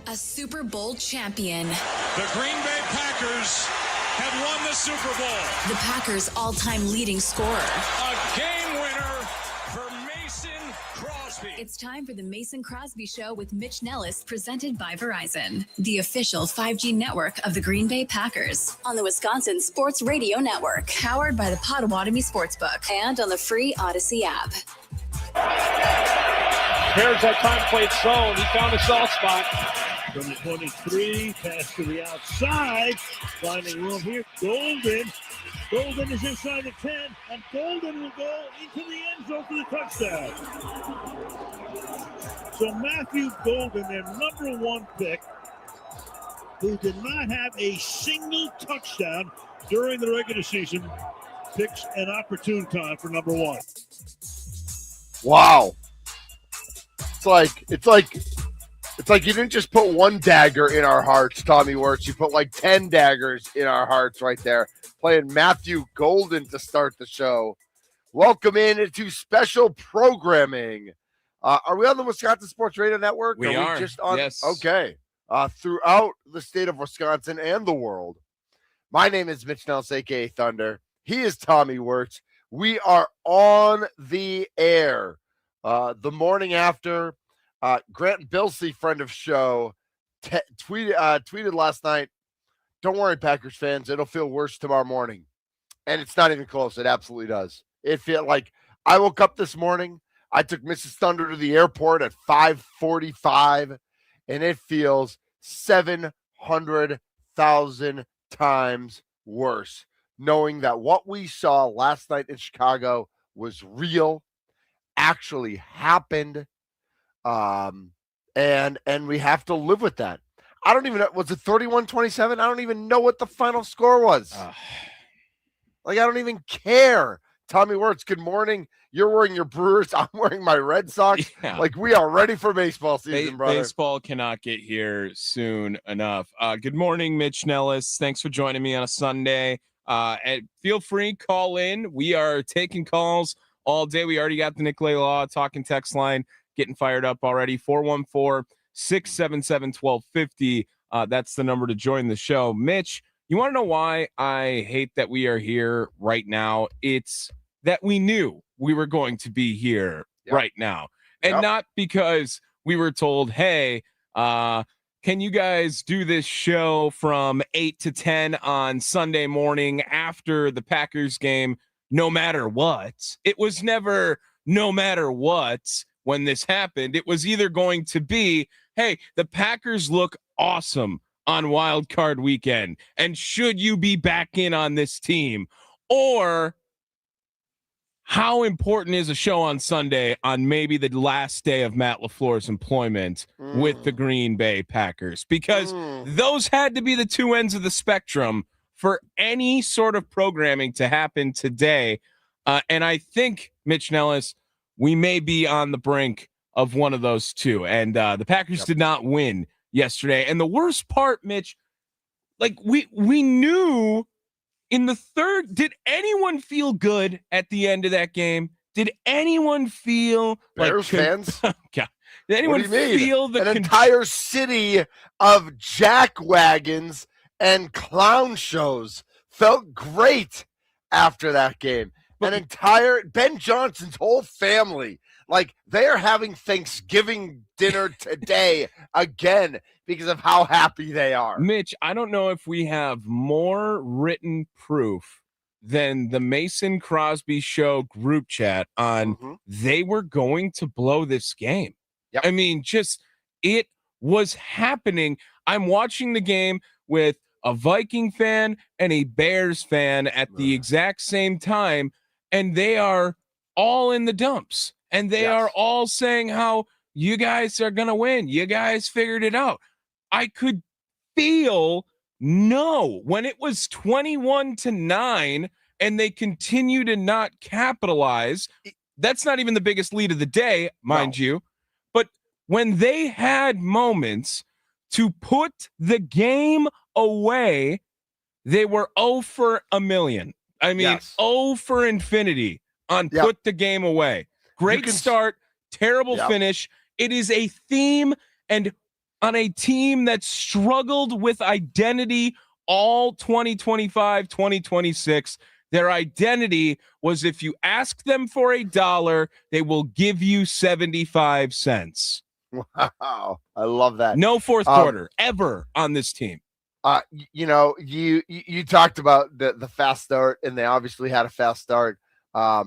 A Super Bowl champion. The Green Bay Packers have won the Super Bowl. The Packers' all-time leading scorer. A game winner for Mason Crosby. It's time for the Mason Crosby Show with Mitch Nellis, presented by Verizon, the official 5G network of the Green Bay Packers, on the Wisconsin Sports Radio Network, powered by the Potawatomi Sportsbook, and on the free Odyssey app. There's that time played zone. He found a soft spot. From the 23, pass to the outside, finding room here. Golden is inside the 10, and Golden will go into the end zone for the touchdown. So Matthew Golden, their number one pick, who did not have a single touchdown during the regular season, picks an opportune time for number one. Wow. It's like you didn't just put one dagger in our hearts, Tommy Wirtz. You put like 10 daggers in our hearts right there. Playing Matthew Golden to start the show. Welcome into special programming. Are we on the Wisconsin Sports Radio Network? We are. Just on? Yes. Okay. Throughout the state of Wisconsin and the world. My name is Mitch Nellis, a.k.a. Thunder. He is Tommy Wirtz. We are on the air. The morning after, Grant Bilsey, friend of show, tweeted last night, "Don't worry, Packers fans, it'll feel worse tomorrow morning." And it's not even close. It absolutely does. It felt like I woke up this morning. I took Mrs. Thunder to the airport at 5:45, and it feels 700,000 times worse, knowing that what we saw last night in Chicago was real, actually happened, and we have to live with that. I don't even know. Was it 31-27? I don't even know what the final score was. I don't even care. Tommy Wirtz, good morning. You're wearing your Brewers. I'm wearing my Red Sox. Yeah. We are ready for baseball season, brother. Baseball cannot get here soon enough. Good morning, Mitch Nellis. Thanks for joining me on a Sunday. And feel free, call in. We are taking calls all day. We already got the Nicolay Law talking text line getting fired up already. 414-677-1250. That's the number to join the show. Mitch, you want to know why I hate that we are here right now? It's that we knew we were going to be here right now. And not because we were told, hey, can you guys do this show from 8 to 10 on Sunday morning after the Packers game, no matter what? It was never no matter what when this happened. It was either going to be, hey, the Packers look awesome on Wild Card Weekend, and should you be back in on this team? Or how important is a show on Sunday on maybe the last day of Matt LaFleur's employment with the Green Bay Packers? Because those had to be the two ends of the spectrum for any sort of programming to happen today. And I think, Mitch Nellis, we may be on the brink of one of those two. And the Packers did not win yesterday. And the worst part, Mitch, we knew in the third, did anyone feel good at the end of that game? Did anyone feel Bears fans? God, did anyone feel an entire city of jack wagons and clown shows felt great after that game? An entire Ben Johnson's whole family, they are having Thanksgiving dinner today again because of how happy they are. Mitch, I don't know if we have more written proof than the Mason Crosby Show group chat on they were going to blow this game. Yep. I mean, it was happening. I'm watching the game with a Viking fan and a Bears fan at the exact same time, and they are all in the dumps. And they are all saying how you guys are going to win. You guys figured it out. I could feel when it was 21-9 and they continue to not capitalize. That's not even the biggest lead of the day, mind you. But when they had moments to put the game away, they were 0 for a million. I mean, 0 for infinity on put the game away. Great start, terrible finish. It is a theme, and on a team that struggled with identity all 2025, 2026. Their identity was if you ask them for $1, they will give you 75 cents. Wow. I love that. No fourth quarter ever on this team. You talked about the fast start, and they obviously had a fast start. I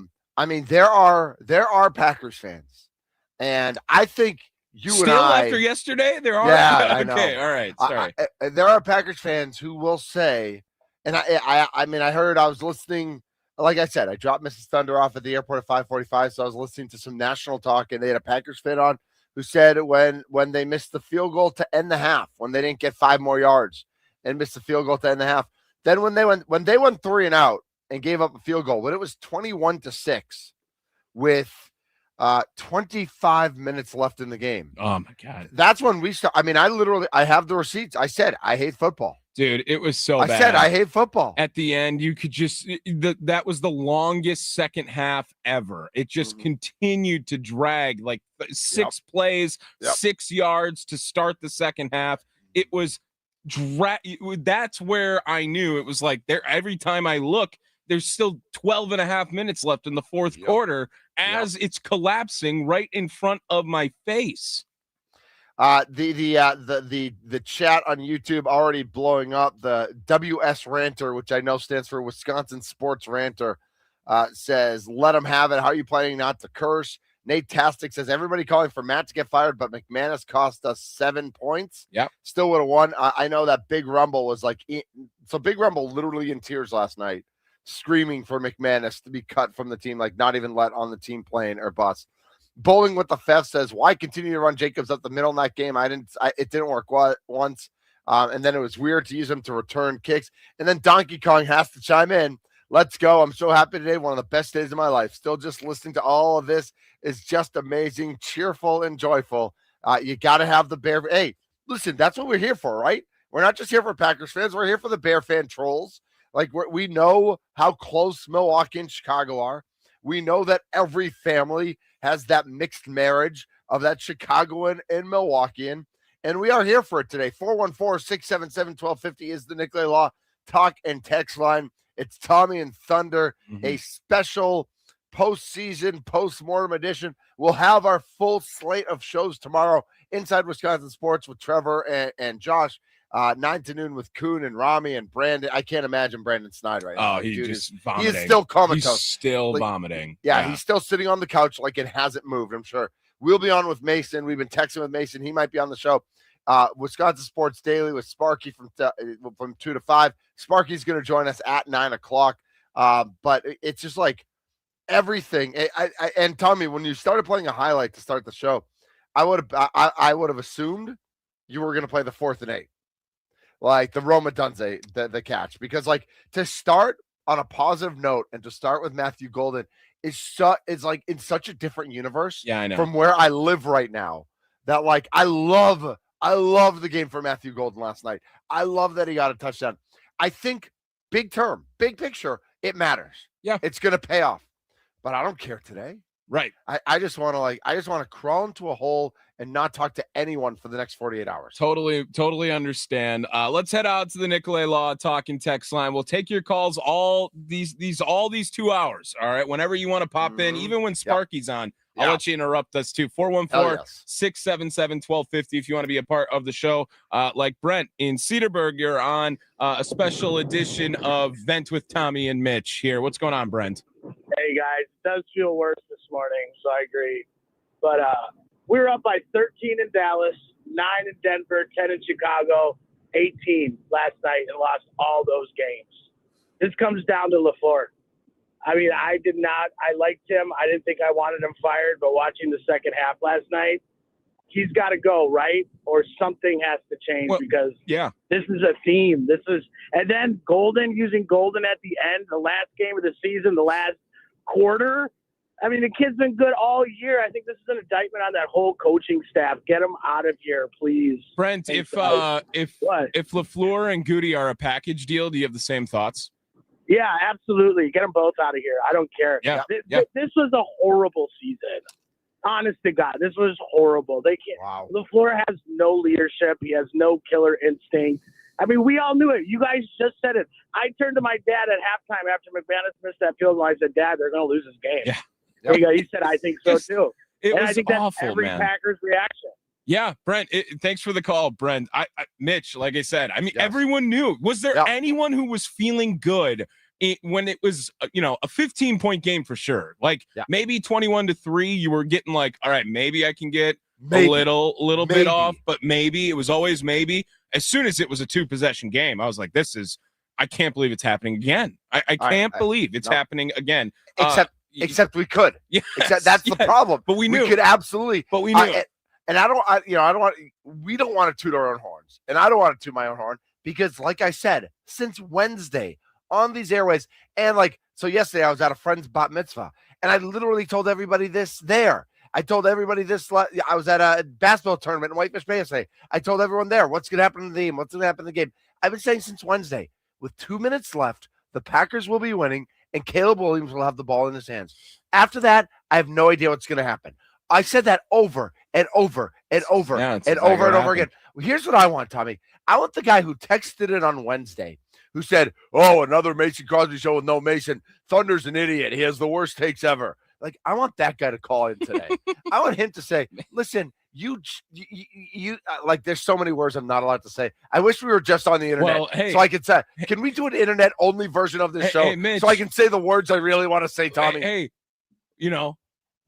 mean, there are Packers fans, and I think you Still and I after yesterday, there are. Yeah, I okay, know. all right. Sorry. There are Packers fans who will say, and I mean, I was listening. Like I said, I dropped Mrs. Thunder off at the airport at 5:45, so I was listening to some national talk, and they had a Packers fan on who said when they missed the field goal to end the half, when they didn't get 5 more yards and missed the field goal to end the half, then when they went 3 and out and gave up a field goal, when it was 21-6 with 25 minutes left in the game. Oh my God. That's when we start. I mean, I have the receipts. I said, I hate football. Dude, it was so bad. I said, I hate football. At the end, you could just, that was the longest second half ever. It just continued to drag like 6 plays, 6 yards to start the second half. It was that's where I knew it was like there. Every time I look, there's still 12 and a half minutes left in the fourth quarter as it's collapsing right in front of my face. The chat on YouTube already blowing up. The WS Ranter, which I know stands for Wisconsin Sports Ranter, says, let him have it. How are you planning not to curse? Nate Tastic says, everybody calling for Matt to get fired, but McManus cost us 7 points. Yep. Still would have won. I know that Big Rumble was like, so Big Rumble literally in tears last night, screaming for McManus to be cut from the team, like not even let on the team plane or bus. Bowling with the Fef says, why continue to run Jacobs up the middle in that game? It didn't work once. And then it was weird to use him to return kicks. And then Donkey Kong has to chime in. Let's go. I'm so happy today. One of the best days of my life. Still just listening to all of this is just amazing, cheerful, and joyful. You got to have the Bear. Hey, listen, that's what we're here for, right? We're not just here for Packers fans. We're here for the Bear fan trolls. Like we know how close Milwaukee and Chicago are. We know that every family has that mixed marriage of that Chicagoan and Milwaukeean. And we are here for it today. 414-677-1250 is the Nicolay Law talk and text line. It's Tommy and Thunder, a special postseason, post-mortem edition. We'll have our full slate of shows tomorrow inside Wisconsin Sports with Trevor and Josh. 9 to noon with Kuhn and Rami and Brandon. I can't imagine Brandon Snide right now. Oh, he's just vomiting. He is still comatose. He's still vomiting. Yeah, he's still sitting on the couch like it hasn't moved, I'm sure. We'll be on with Mason. We've been texting with Mason. He might be on the show. Wisconsin Sports Daily with Sparky from 2 to 5. Sparky's going to join us at 9 o'clock. But it's just like everything. And Tommy, when you started playing a highlight to start the show, I would have assumed you were going to play the 4th and 8. Like the Roma Dunze, the catch, because like to start on a positive note and to start with Matthew Golden is like in such a different universe. Yeah, I know. From where I live right now, that like I love the game for Matthew Golden last night. I love that he got a touchdown. I think big picture, it matters. Yeah, it's gonna pay off, but I don't care today. Right. I just want to crawl into a hole and not talk to anyone for the next 48 hours. Totally understand. Let's head out to the Nicolay Law talking text line. We'll take your calls all these 2 hours. All right. Whenever you want to pop in, even when Sparky's on, I'll let you interrupt us too. 414-677-1250 if you want to be a part of the show. Like Brent in Cedarburg, you're on a special edition of Vent with Tommy and Mitch here. What's going on, Brent? Hey, guys. It does feel worse this morning, so I agree. But we were up by 13 in Dallas, 9 in Denver, 10 in Chicago, 18 last night, and lost all those games. This comes down to LaFleur. I mean, I liked him. I didn't think I wanted him fired, but watching the second half last night, he's got to go, right? Or something has to change because this is a theme. And then using Golden at the end, the last game of the season, the last quarter. I mean, the kid's been good all year. I think this is an indictment on that whole coaching staff. Get him out of here, please. Brent, if LaFleur and Goody are a package deal, do you have the same thoughts? Yeah, absolutely. Get them both out of here. I don't care. Yeah. This was a horrible season. Honest to God, this was horrible. They can't. Wow. LaFleur has no leadership. He has no killer instinct. I mean, we all knew it. You guys just said it. I turned to my dad at halftime after McManus missed that field goal. I said, "Dad, they're going to lose this game." Yeah. There you go. He said, "I think so too." It and was I think awful, that's every man. Packers reaction. Yeah, Brent, thanks for the call, Brent. Mitch, like I said, I mean, Yes. everyone knew. Was there anyone who was feeling good when it was, a 15-point game for sure? Like maybe 21-3, you were getting like, all right, maybe I can get a little bit off, but maybe. It was always maybe. As soon as it was a 2-possession game, I was like, I can't believe it's happening again. I can't believe it's happening again. Except we could. Yes, except that's the problem. But we knew. We could absolutely. But we knew. We don't want to toot our own horns. And I don't want to toot my own horn because, like I said, since Wednesday on these airways, and so yesterday I was at a friend's bat mitzvah, and I literally told everybody this there. I told everybody this. I was at a basketball tournament in Whitefish Bay yesterday. I told everyone there what's going to happen in the game, what's going to happen in the game. I've been saying since Wednesday, with 2 minutes left, the Packers will be winning, and Caleb Williams will have the ball in his hands. After that, I have no idea what's going to happen. I said that over and over and over and over again. Well, here's what I want, Tommy. I want the guy who texted it on Wednesday, who said, "Oh, another Mason Crosby show with no Mason. Thunder's an idiot. He has the worst takes ever." I want that guy to call in today. I want him to say, "Listen, you there's so many words I'm not allowed to say. I wish we were just on the internet so I could say, can we do an internet only version of this show Mitch, so I can say the words I really want to say, Tommy?" Hey,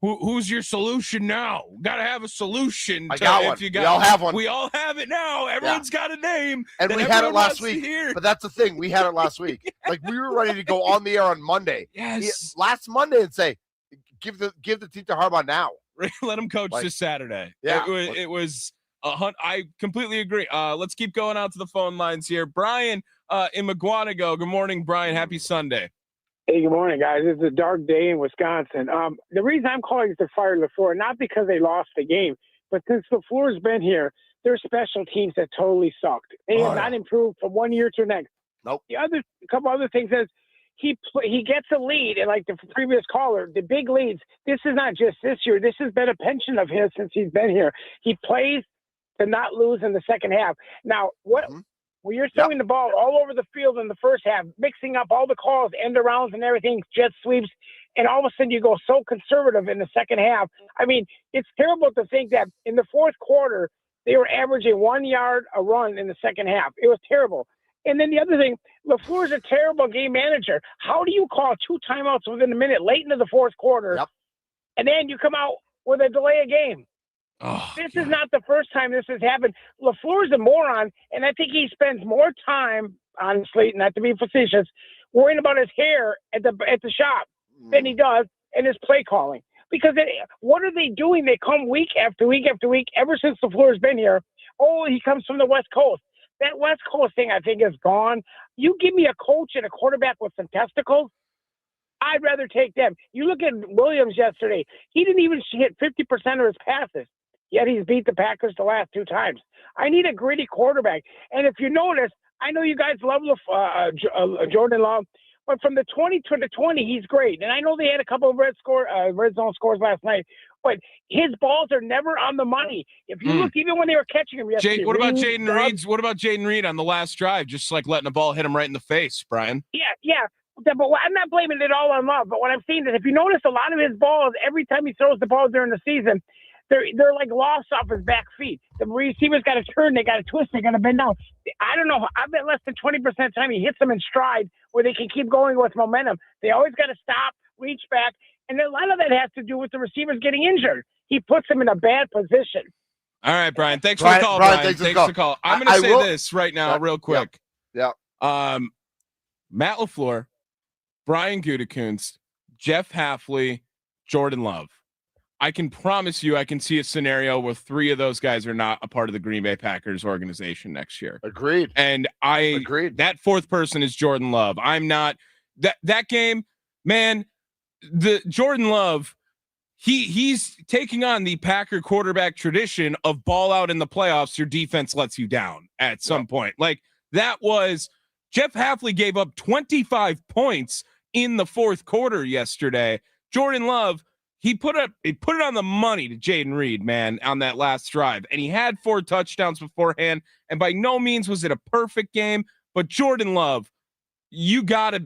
who's your solution now? Got to have a solution. I got one. We all have one. We all have it now. Everyone's got a name. And we had it last week. But that's the thing. We had it last week. We were ready to go on the air on Monday. Yes. Last Monday and say, give the team to Harbaugh now. Let him coach this Saturday. Yeah. It was a hunt. I completely agree. Let's keep going out to the phone lines here. Brian in McGuanago. Good morning, Brian. Happy Sunday. Hey, good morning, guys. It's a dark day in Wisconsin. The reason I'm calling is to fire LaFleur, not because they lost the game, but since LaFleur's been here, their special teams have totally sucked. They have not improved from 1 year to the next. Nope. A couple other things is he gets a lead, and like the previous caller, the big leads. This is not just this year. This has been a penchant of his since he's been here. He plays to not lose in the second half. Now, what? Mm-hmm. When you're throwing the ball all over the field in the first half, mixing up all the calls, end arounds and everything, jet sweeps, and all of a sudden you go so conservative in the second half. I mean, it's terrible to think that in the fourth quarter, they were averaging 1 yard a run in the second half. It was terrible. And then the other thing, LaFleur's a terrible game manager. How do you call 2 timeouts within a minute late into the fourth quarter, and then you come out with a delay of game? This is not the first time this has happened. LaFleur's a moron, and I think he spends more time, honestly, not to be facetious, worrying about his hair at the shop than he does in his play calling. Because what are they doing? They come week after week after week, ever since LaFleur's been here. Oh, he comes from the West Coast. That West Coast thing, I think, is gone. You give me a coach and a quarterback with some testicles, I'd rather take them. You look at Williams yesterday. He didn't even hit 50% of his passes. Yet he's beat the Packers the last 2 times. I need a gritty quarterback. And if you notice, I know you guys love Jordan Love, but from the 20 to the 20, he's great. And I know they had a couple of red zone scores last night, but his balls are never on the money. If you look, even when they were catching him yesterday. What about Jaden Reed? What about Jaden Reed on the last drive? Just letting the ball hit him right in the face, Brian. Yeah. But I'm not blaming it all on Love. But what I'm saying is, if you notice, a lot of his balls, every time he throws the ball during the season, they're like lost off his back feet. The receivers got to turn, they got to twist, they got to bend down. I don't know. I bet less than 20% of the time he hits them in stride where they can keep going with momentum. They always got to stop, reach back, and a lot of that has to do with the receivers getting injured. He puts them in a bad position. All right, Brian. Thanks for the call, Brian. Thanks for the call. I'm going to say this right now, real quick. Yeah. Matt LaFleur, Brian Gutekunst, Jeff Hafley, Jordan Love. I can promise you I can see a scenario where 3 of those guys are not a part of the Green Bay Packers organization next year. Agreed. And agreed. That 4th person is Jordan Love. I'm not that game, man, the Jordan Love, he's taking on the Packer quarterback tradition of ball out in the playoffs. Your defense lets you down at some point. That was Jeff Hafley gave up 25 points in the 4th quarter yesterday. Jordan Love, he put it on the money to Jaden Reed, man, on that last drive. And he had 4 touchdowns beforehand. And by no means was it a perfect game. But Jordan Love, you gotta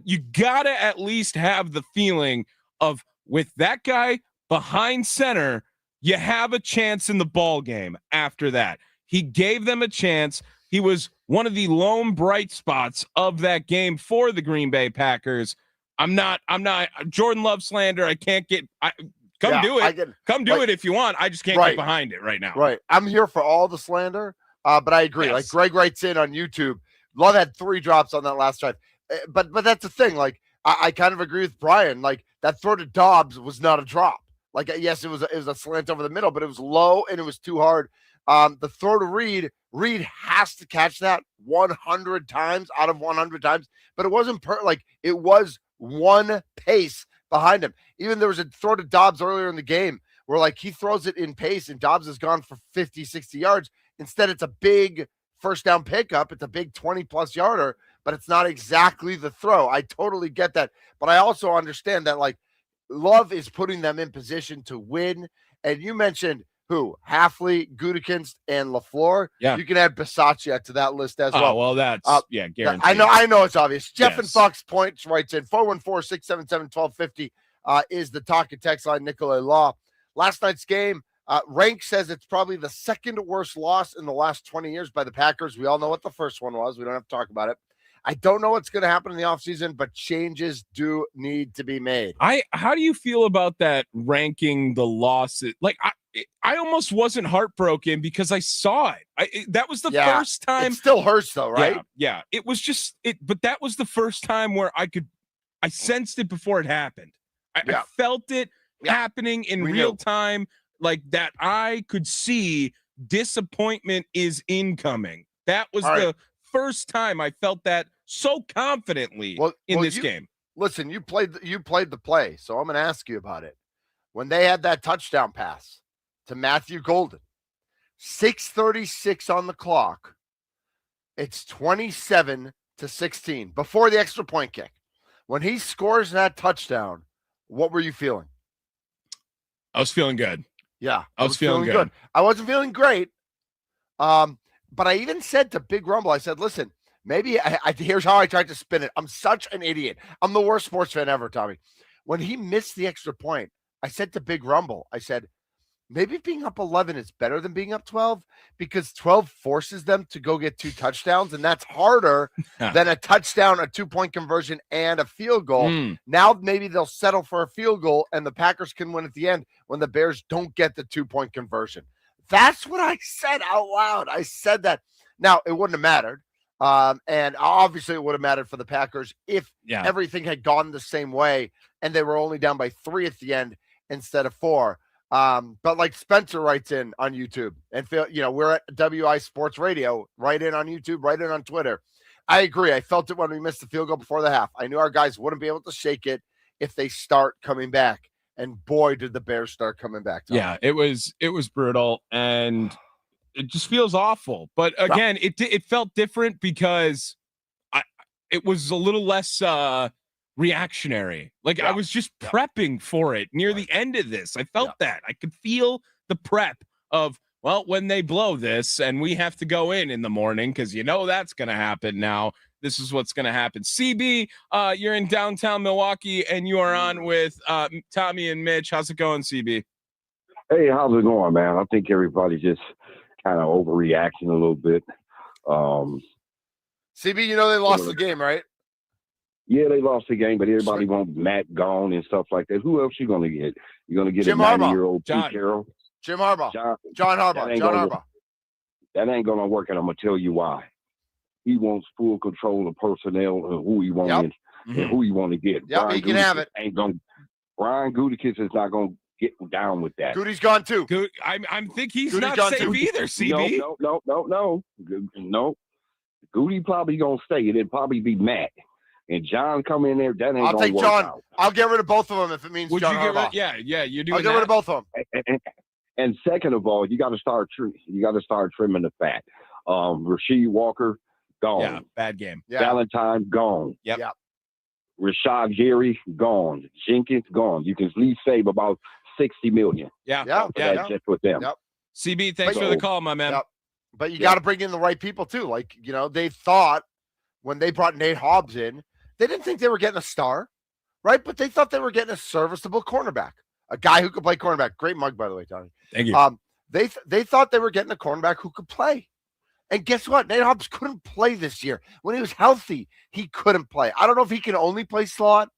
at least have the feeling of, with that guy behind center, you have a chance in the ball game. After that, he gave them a chance. He was one of the lone bright spots of that game for the Green Bay Packers. I'm not Jordan Love slander. I can't get do it. Come do it if you want. I just can't get behind it right now. Right. I'm here for all the slander. But I agree. Yes. Like Greg writes in on YouTube, Love had 3 drops on that last drive. But that's the thing. Like I kind of agree with Brian. Like that throw to Dobbs was not a drop. Like, yes, it was a slant over the middle, but it was low and it was too hard. The throw to Reed has to catch that 100 times out of 100 times, but it wasn't it was one pace behind him. Even there was a throw to Dobbs earlier in the game where like he throws it in pace and Dobbs has gone for 50, 60 yards. Instead, it's a big first down pickup. It's a big 20-plus yarder, but it's not exactly the throw. I totally get that. But I also understand that, like, Love is putting them in position to win. And you mentioned who? Hafley, Gutekunst, and LaFleur. Yeah. You can add Bisaccia to that list as well. Oh, well, that's, guaranteed. I know it's obvious. Jeff and Fox Points writes in 414-677-1250 is the talk and text line. Nicolay Law. Last night's game, Rank says it's probably the second worst loss in the last 20 years by the Packers. We all know what the first one was. We don't have to talk about it. I don't know what's going to happen in the offseason, but changes do need to be made. How do you feel about that ranking the losses? Like, I almost wasn't heartbroken because I saw it. That was the first time. It still hurts though, right? Yeah. It was just it, but that was the first time where I sensed it before it happened. I felt it happening in real time, like that. I could see disappointment is incoming. That was the first time I felt that so confidently in this game. Listen, you played the play, so I'm going to ask you about it. When they had that touchdown pass to Matthew Golden, 6:36 on the clock, it's 27-16 before the extra point kick. When he scores that touchdown, what were you feeling? I was feeling good. Yeah, I was feeling good. I wasn't feeling great. But I even said to Big Rumble, I said, listen, maybe here's how I tried to spin it. I'm such an idiot. I'm the worst sports fan ever, Tommy. When he missed the extra point, I said to Big Rumble, I said, maybe being up 11 is better than being up 12 because 12 forces them to go get 2 touchdowns, and that's harder than a touchdown, a 2-point conversion, and a field goal. Now maybe they'll settle for a field goal, and the Packers can win at the end when the Bears don't get the 2-point conversion. That's what I said out loud. I said that. Now, it wouldn't have mattered. And obviously it would have mattered for the Packers if everything had gone the same way and they were only down by 3 at the end instead of 4. But like Spencer writes in on YouTube, and we're at WI Sports Radio, write in on YouTube, write in on Twitter. I agree. I felt it when we missed the field goal before the half. I knew our guys wouldn't be able to shake it if they start coming back. And boy, did the Bears start coming back. Tom. Yeah, it was brutal, and it just feels awful. But again, it felt different because it was a little less reactionary. Like I was just prepping for it near the end of this. I felt that. I could feel the prep of, well, when they blow this and we have to go in the morning because that's going to happen now. This is what's going to happen. CB, you're in downtown Milwaukee, and you are on with Tommy and Mitch. How's it going, CB? Hey, how's it going, man? I think everybody's just kind of overreacting a little bit. CB, they lost the game, right? Yeah, they lost the game, but everybody wants Matt gone and stuff like that. Who else you going to get? You're going to get Jim a 90-year-old Pete Carroll? Jim Harbaugh. John Harbaugh. That ain't going to work, and I'm going to tell you why. He wants full control of personnel and who he wants and who he want to get. Yeah, he can have it. Brian Gutekunst is not going to get down with that. Goody's gone too. I think he's Goody's not safe either, CB. No. Goody probably going to stay. It'll probably be Matt. And John come in there. That ain't I'll take work John. Out. I'll get rid of both of them if it means Would John you Harbaugh. You're doing I'll get rid of both of them. And second of all, you got to start trimming the fat. Rasheed Walker gone. Yeah, bad game. Yeah. Valentine gone. Yep. Rashad Gary gone. Jenkins gone. You can at least save about $60 million. Yeah. Just with them. Yep. CB, thanks for the call, my man. Yep. But you got to bring in the right people too. Like, they thought when they brought Nate Hobbs in, they didn't think they were getting a star, right? But they thought they were getting a serviceable cornerback, a guy who could play cornerback. Great mug, by the way, Tony. Thank you. They thought they were getting a cornerback who could play. And guess what? Nate Hobbs couldn't play this year. When he was healthy, he couldn't play. I don't know if he can only play slot.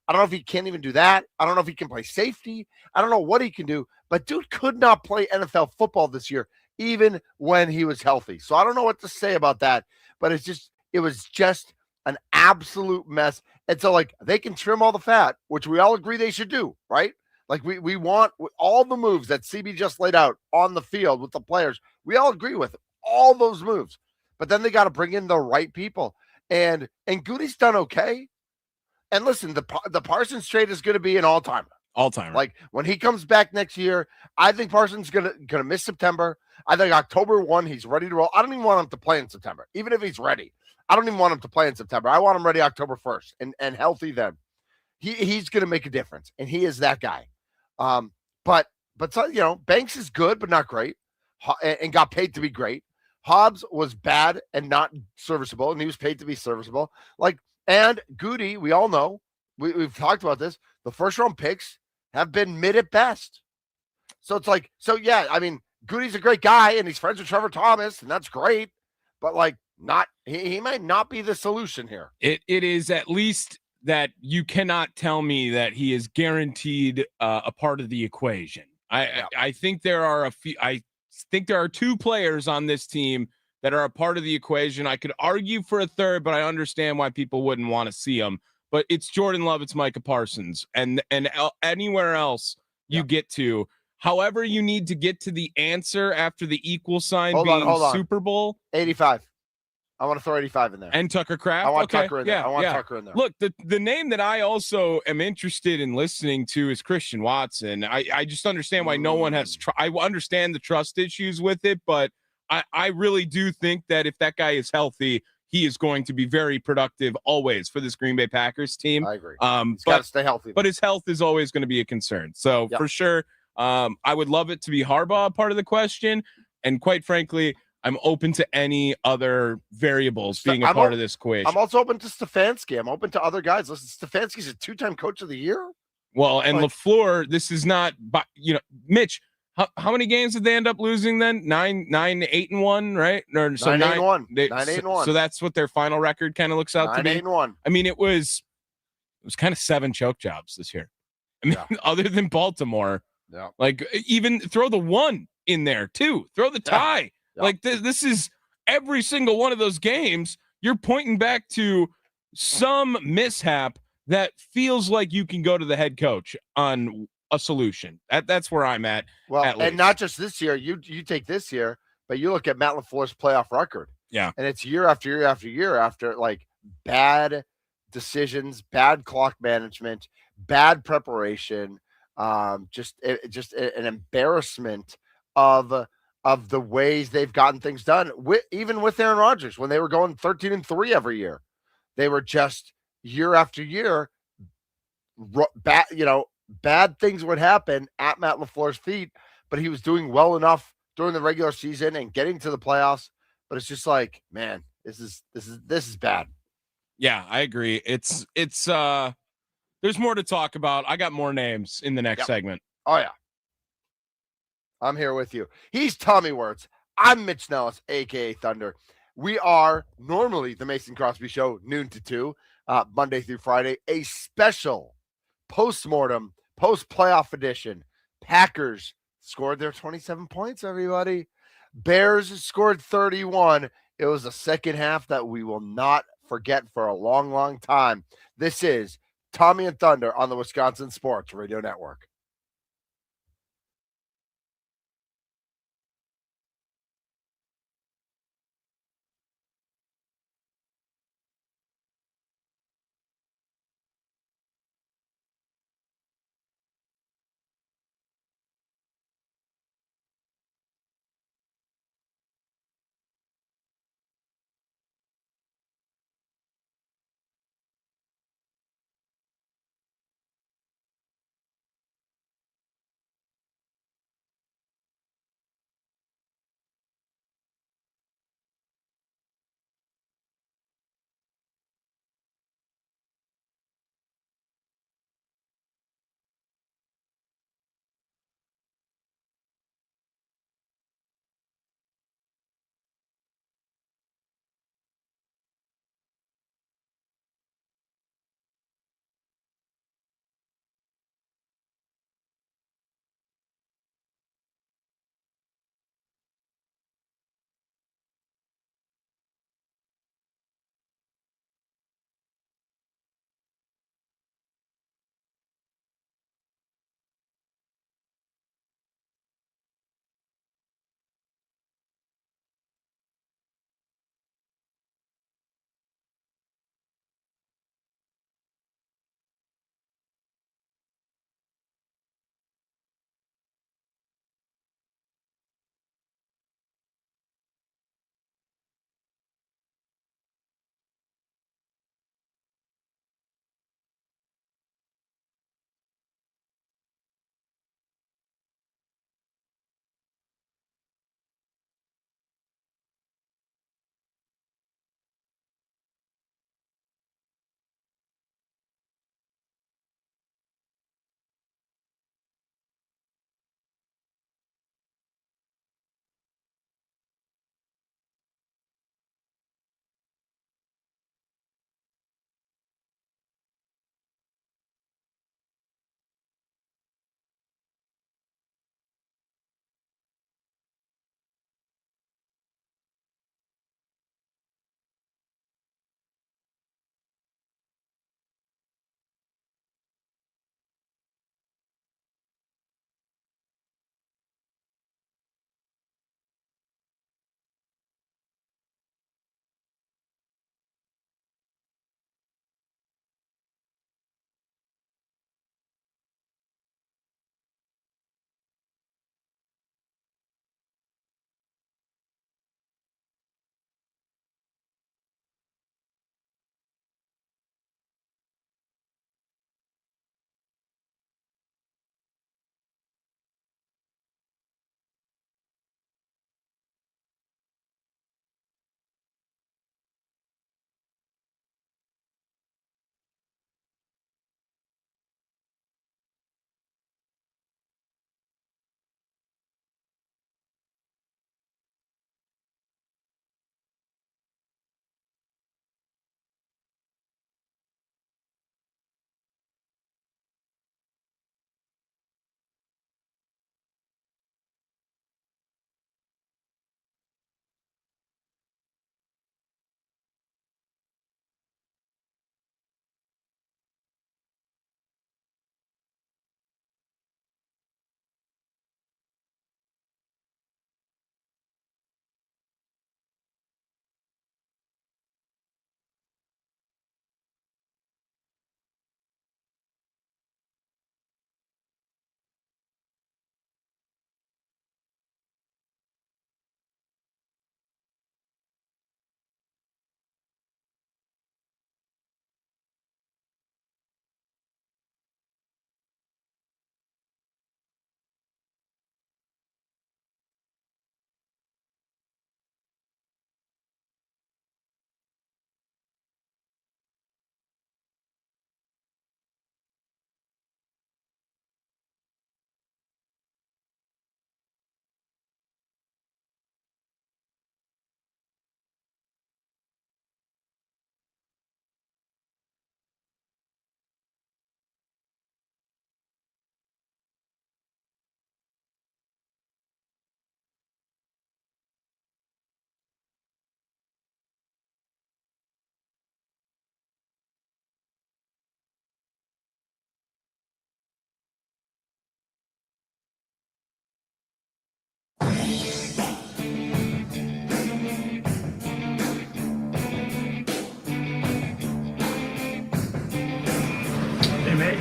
I don't know if he can't even do that. I don't know if he can play safety. I don't know what he can do. But dude could not play NFL football this year, even when he was healthy. So I don't know what to say about that. But it was just an absolute mess. And so, they can trim all the fat, which we all agree they should do, right? Like, we want all the moves that CB just laid out on the field with the players. We all agree with all those moves. But then they got to bring in the right people. And Goody's done okay. And listen, the Parsons trade is going to be an all-timer. All-timer. Like, when he comes back next year, I think Parsons is gonna miss September. I think October 1, he's ready to roll. I don't even want him to play in September, even if he's ready. I don't even want him to play in September. I want him ready October 1st and healthy then. He's going to make a difference, and he is that guy. But Banks is good, but not great, and got paid to be great. Hobbs was bad and not serviceable, and he was paid to be serviceable. And Goody, we all know, we've talked about this, the first-round picks have been mid at best. So it's Goody's a great guy, and he's friends with Trevor Thomas, and that's great. But, he might not be the solution here. It is at least that you cannot tell me that he is guaranteed a part of the equation. I think there are I think there are two players on this team that are a part of the equation. I could argue for a third, but I understand why people wouldn't want to see him. But it's Jordan Love, it's Micah Parsons, and anywhere else you get to, however you need to get to the answer after the equal sign hold on. Super Bowl. 85. I want to throw 85 in there. And Tucker Kraft. I want Tucker in there. Tucker in there. Look, the name that I also am interested in listening to is Christian Watson. I just understand why no one has I understand the trust issues with it, but I really do think that if that guy is healthy, he is going to be very productive always for this Green Bay Packers team. I agree. He's got to stay healthy. But his health is always going to be a concern. So for sure, I would love it to be Harbaugh part of the question. And quite frankly, I'm open to any other variables being a part of this equation. I'm also open to Stefanski. I'm open to other guys. Listen, Stefanski's a 2-time coach of the year. Well, and LaFleur, this is not, Mitch, how many games did they end up losing then? 9-8-1, right? Or, 9-8-1. 9-8-1. So that's what their final record kind of looks out to be. 9-8-1. I mean, it was kind of 7 choke jobs this year. I mean, other than Baltimore, even throw the 1 in there too. Throw the tie. Yeah. Like this is every single one of those games. You're pointing back to some mishap that feels like you can go to the head coach on a solution. That's where I'm at. Well, and not just this year. You take this year, but you look at Matt LaFleur's playoff record. Yeah, and it's year after year after year after bad decisions, bad clock management, bad preparation, just an embarrassment of the ways they've gotten things done. Even with Aaron Rodgers, when they were going 13-3 every year, they were just year after year, bad things would happen at Matt LaFleur's feet, but he was doing well enough during the regular season and getting to the playoffs. But it's just man, this is bad. Yeah, I agree. It's there's more to talk about. I got more names in the next segment. Oh yeah. I'm here with you. He's Tommy Wirtz. I'm Mitch Nellis, a.k.a. Thunder. We are normally the Mason Crosby Show, noon to 2, Monday through Friday, a special post-mortem, post-playoff edition. Packers scored their 27 points, everybody. Bears scored 31. It was a second half that we will not forget for a long, long time. This is Tommy and Thunder on the Wisconsin Sports Radio Network.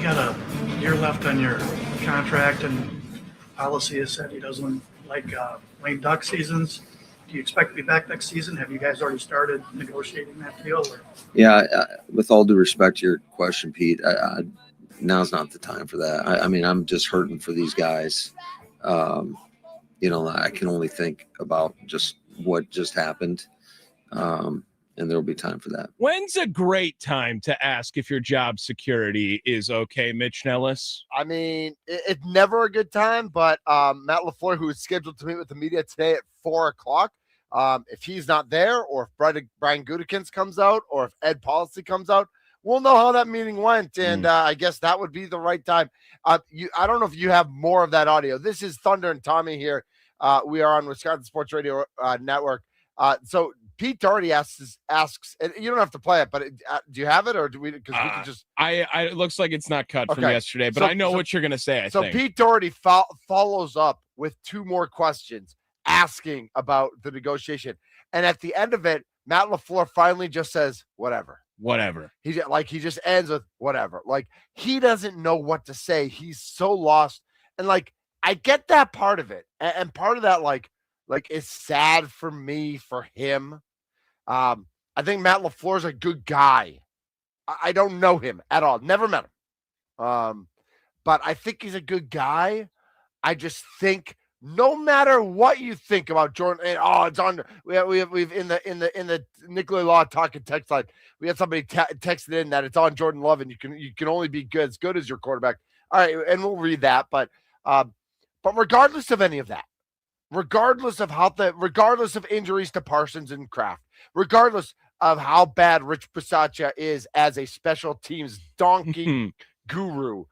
got a year left on your contract, and policy has said he doesn't like lame duck seasons. Do you expect to be back next season? Have you guys already started negotiating that deal? Or? Yeah, with all due respect to your question, Pete, now's not the time for that. I mean, I'm just hurting for these guys. I can only think about just what just happened. And there'll be time for that. When's a great time to ask if your job security is okay, Mitch Nellis? I mean, it's never a good time, but Matt LaFleur, who is scheduled to meet with the media today at 4:00, if he's not there, or if Brian Gutekunst comes out, or if Ed Policy comes out, we'll know how that meeting went, and I guess that would be the right time. I don't know if you have more of that audio. This is Thunder and Tommy here. We are on Wisconsin Sports Radio Network. So Pete Doherty asks, and you don't have to play it, but do you have it, or do we? Because we can just. It looks like it's not cut from yesterday, but I know what you're going to say. I think. Pete Doherty follows up with two more questions, asking about the negotiation, and at the end of it, Matt LaFleur finally just says, "Whatever." He just ends with whatever. Like, he doesn't know what to say. He's so lost, and I get that part of it, and part of that it's sad for me for him. I think Matt LaFleur's a good guy. I don't know him at all. Never met him. But I think he's a good guy. I just think no matter what you think about Jordan, it's on. We've in the Nicolay Law talking text line. We had somebody texted in that it's on Jordan Love, and you can only be as good as your quarterback. All right, and we'll read that. But regardless of any of that. Regardless of injuries to Parsons and Kraft, regardless of how bad Rich Bisaccia is as a special teams donkey guru,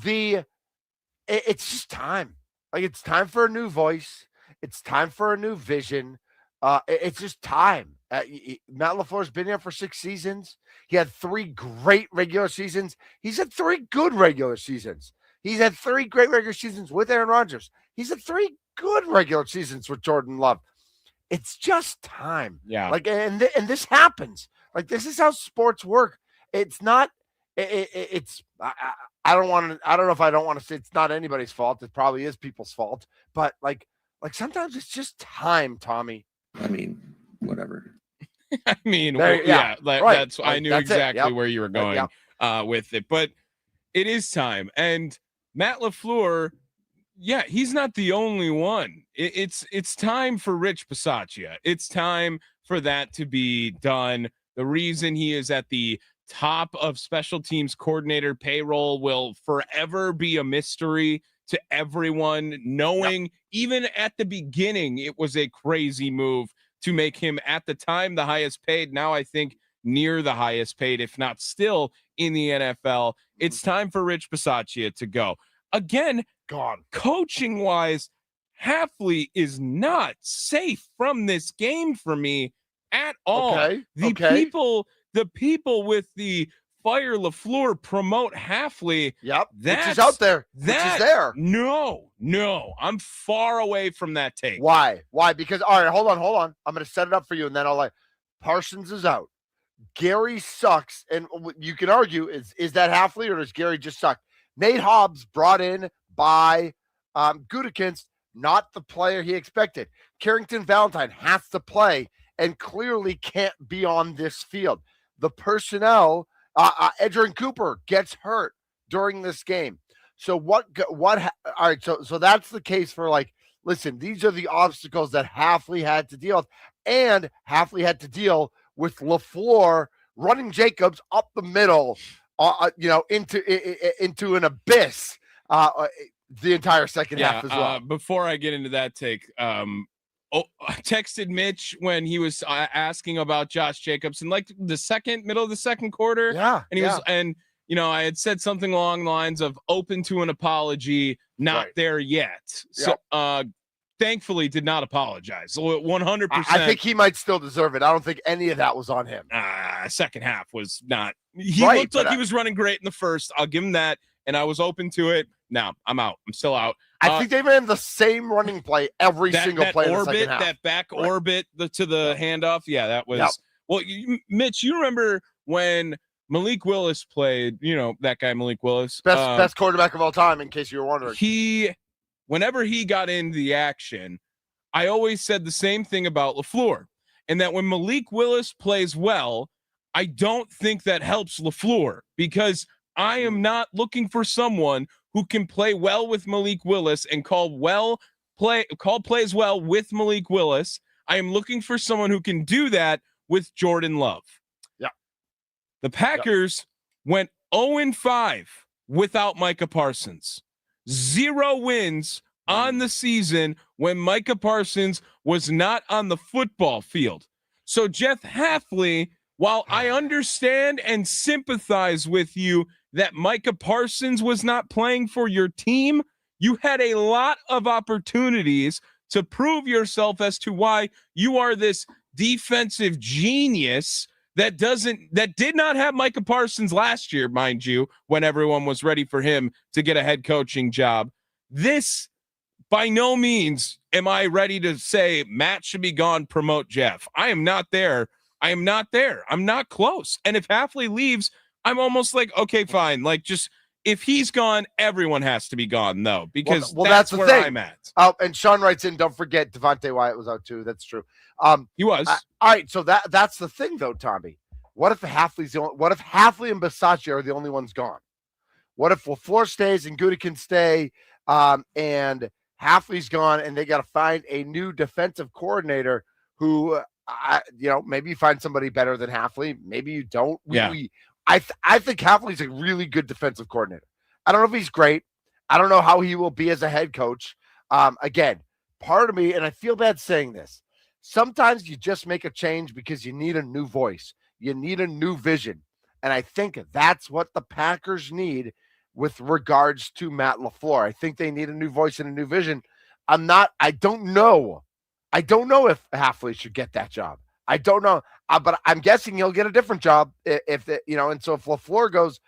it's just time. It's time for a new voice. It's time for a new vision. It's just time. Matt LaFleur's been here for 6 seasons. He had 3 great regular seasons. He's had 3 good regular seasons. He's had 3 great regular seasons with Aaron Rodgers. He's had 3 good regular seasons with Jordan Love. It's just time. Yeah. And this happens. This is how sports work. It's not. I don't know if I don't want to say it's not anybody's fault. It probably is people's fault. But sometimes it's just time, Tommy. I mean, whatever. I mean, right. That's I knew exactly where you were going with it. But it is time, and Matt LaFleur. Yeah, he's not the only one. It's time for Rich Bisaccia. It's time for that to be done. The reason he is at the top of special teams coordinator payroll will forever be a mystery to everyone, knowing even at the beginning it was a crazy move to make him at the time the highest paid. Now I think near the highest paid, if not still in the NFL. It's time for Rich Bisaccia to go. Again, gone. Coaching wise, Hafley is not safe from this game for me at all. The people with the fire LaFleur promote Hafley. Yep. Which is out there. Which is there. No. I'm far away from that take. Why? Because, all right, hold on. I'm going to set it up for you, and then I'll Parsons is out. Gary sucks. And you can argue, is that Hafley, or does Gary just suck? Nate Hobbs brought in by Gutekunst, not the player he expected. Carrington Valentine has to play and clearly can't be on this field. The personnel, Edgerrin Cooper gets hurt during this game. So all right, so that's the case for listen, these are the obstacles that Hafley had to deal with, and Hafley had to deal with LaFleur running Jacobs up the middle, into an abyss the entire second half as well. Before I get into that take, I texted Mitch when he was asking about Josh Jacobs in middle of the second quarter. Yeah. And I had said something along the lines of open to an apology, not there yet. So, thankfully did not apologize. So 100%. I think he might still deserve it. I don't think any of that was on him. Second half was not. He looked like he was running great in the first. I'll give him that. And I was open to it. Now I'm out. I'm still out. I think they ran the same running play every single play in the second half. That back orbit to the handoff. Yeah, that was. Yep. Well, Mitch, you remember when Malik Willis played, that guy Malik Willis. Best quarterback of all time, in case you were wondering. Whenever he got into the action, I always said the same thing about LaFleur, and that when Malik Willis plays well, I don't think that helps LaFleur, because I am not looking for someone who can play well with Malik Willis and call plays well with Malik Willis. I am looking for someone who can do that with Jordan Love. Yeah. The Packers went 0-5 without Micah Parsons. 0 wins on the season when Micah Parsons was not on the football field. So Jeff Hafley, while I understand and sympathize with you that Micah Parsons was not playing for your team, you had a lot of opportunities to prove yourself as to why you are this defensive genius that did not have Micah Parsons last year, mind you, when everyone was ready for him to get a head coaching job. This, by no means am I ready to say Matt should be gone, promote Jeff. I am not there. I'm not close. And if Hafley leaves, I'm almost like, okay, fine. Like, just if he's gone, everyone has to be gone, though, because that's the where thing. I'm at. And Sean writes in, don't forget Devontae Wyatt was out too. That's true. He was. All right, so that's the thing, though, Tommy. What if Hafley and Bisaccia are the only ones gone? What if LaFleur stays and Gutekunst stay, and Hafley's gone, and they got to find a new defensive coordinator who, maybe you find somebody better than Hafley. Maybe you don't. I think Hafley's a really good defensive coordinator. I don't know if he's great. I don't know how he will be as a head coach. Again, part of me, and I feel bad saying this, sometimes you just make a change because you need a new voice. You need a new vision. And I think that's what the Packers need with regards to Matt LaFleur. I think they need a new voice and a new vision. I don't know if Hafley should get that job. I don't know. But I'm guessing he'll get a different job and so if LaFleur goes,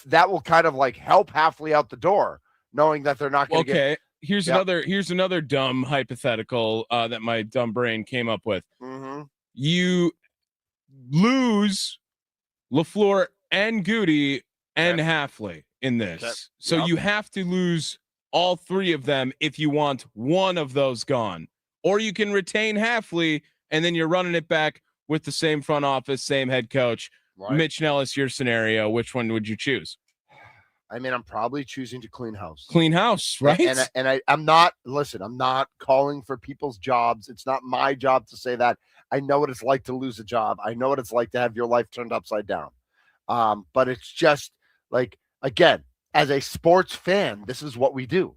that will kind of like help Hafley out the door, knowing that they're not going to get. Okay. Here's another dumb hypothetical that my dumb brain came up with. Mm-hmm. You lose LaFleur and Goody and Hafley in this. Okay. So you have to lose all three of them if you want one of those gone. Or you can retain Hafley and then you're running it back with the same front office, same head coach. Right. Mitch Nellis, your scenario, which one would you choose? I mean, I'm probably choosing to clean house. Clean house, right? And I'm not calling for people's jobs. It's not my job to say that. I know what it's like to lose a job. I know what it's like to have your life turned upside down. But it's just like, again, as a sports fan, this is what we do.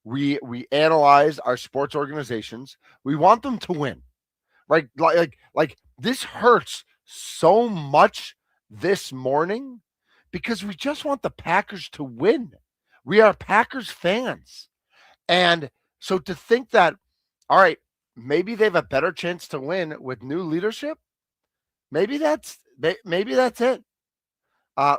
We analyze our sports organizations. We want them to win. Right? Like this hurts so much this morning because we just want the Packers to win. We are Packers fans. And so to think that, all right, maybe they have a better chance to win with new leadership, maybe that's it.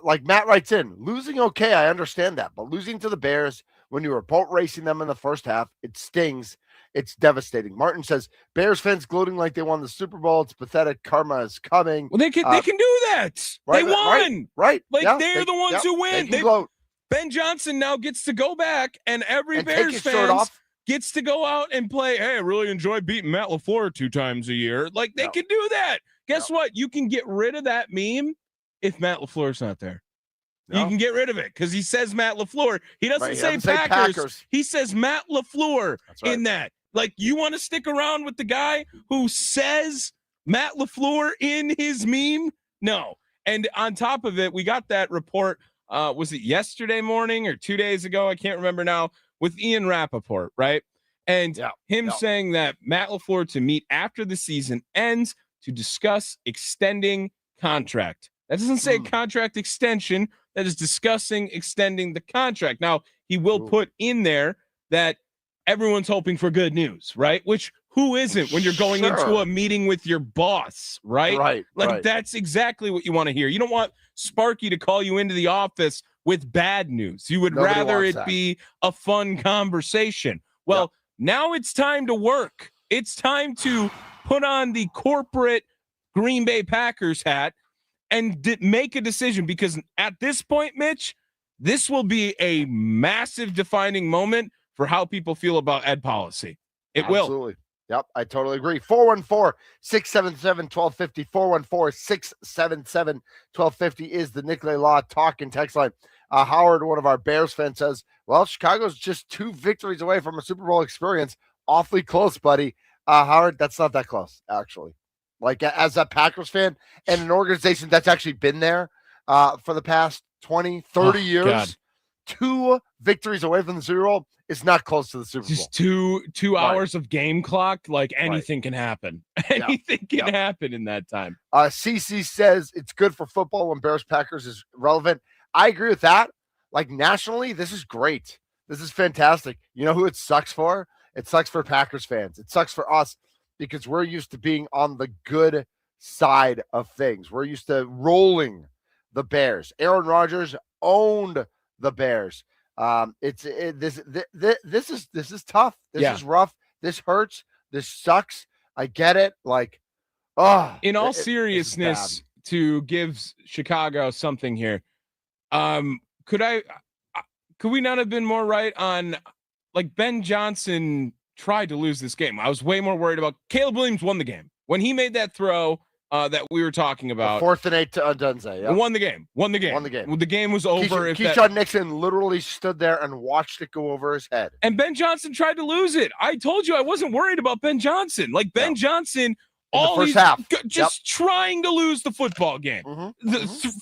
Like Matt writes in, losing, okay, I understand that. But losing to the Bears when you were boat racing them in the first half, it stings. It's devastating. Martin says, Bears fans gloating like they won the Super Bowl. It's pathetic. Karma is coming. Well, they can do that. Right, they won. Right. Like, they're the ones who win. Ben Johnson now gets to go back, and every Bears fan gets to go out and play, hey, I really enjoy beating Matt LaFleur 2 times a year. Like, they can do that. Guess what? You can get rid of that meme if Matt LaFleur's not there. You can get rid of it because he says Matt LaFleur. He doesn't say Packers. He says Matt LaFleur in that. Like, you want to stick around with the guy who says Matt LaFleur in his meme? No. And on top of it, we got that report, was it yesterday morning or 2 days ago? I can't remember now, with Ian Rappaport, right? And him saying that Matt LaFleur to meet after the season ends to discuss extending contract. That doesn't say contract extension. That is discussing extending the contract. Now, he will put in there that everyone's hoping for good news, right? Which who isn't when you're going into a meeting with your boss, right? Right. That's exactly what you want to hear. You don't want Sparky to call you into the office with bad news. You would rather it be a fun conversation. Well, now it's time to work. It's time to put on the corporate Green Bay Packers hat and make a decision, because at this point, Mitch, this will be a massive defining moment for how people feel about ed policy. It Absolutely. will. Yep, I totally agree. 414-677-1250. 414-677-1250 is the Nicolay Law talk and text line. Howard, one of our Bears fans, says, well, Chicago's just 2 victories away from a Super Bowl experience. Awfully close, buddy. Howard, that's not that close, actually. Like, as a Packers fan and an organization that's actually been there for the past 20, 30 years, God. 2 victories away from the Super Bowl is not close to the Super Bowl. Just two hours of game clock. Like, anything can happen. Anything can happen in that time. CC says it's good for football when Bears-Packers is relevant. I agree with that. Like, nationally, this is great. This is fantastic. You know who it sucks for? It sucks for Packers fans. It sucks for us because we're used to being on the good side of things. We're used to rolling the Bears. Aaron Rodgers owned the Bears. This is tough. This is rough. This hurts. This sucks. I get it. Like, in all seriousness, to give Chicago something here, could we not have been more right on, like, Ben Johnson tried to lose this game? I was way more worried about Caleb Williams won the game when he made that throw that we were talking about. 4th and 8 to Odunze. Yep. Won the game. The game was over. Keyshawn Nixon literally stood there and watched it go over his head. And Ben Johnson tried to lose it. I told you I wasn't worried about Ben Johnson. Like, Ben Johnson, all the first half, just trying to lose the football game.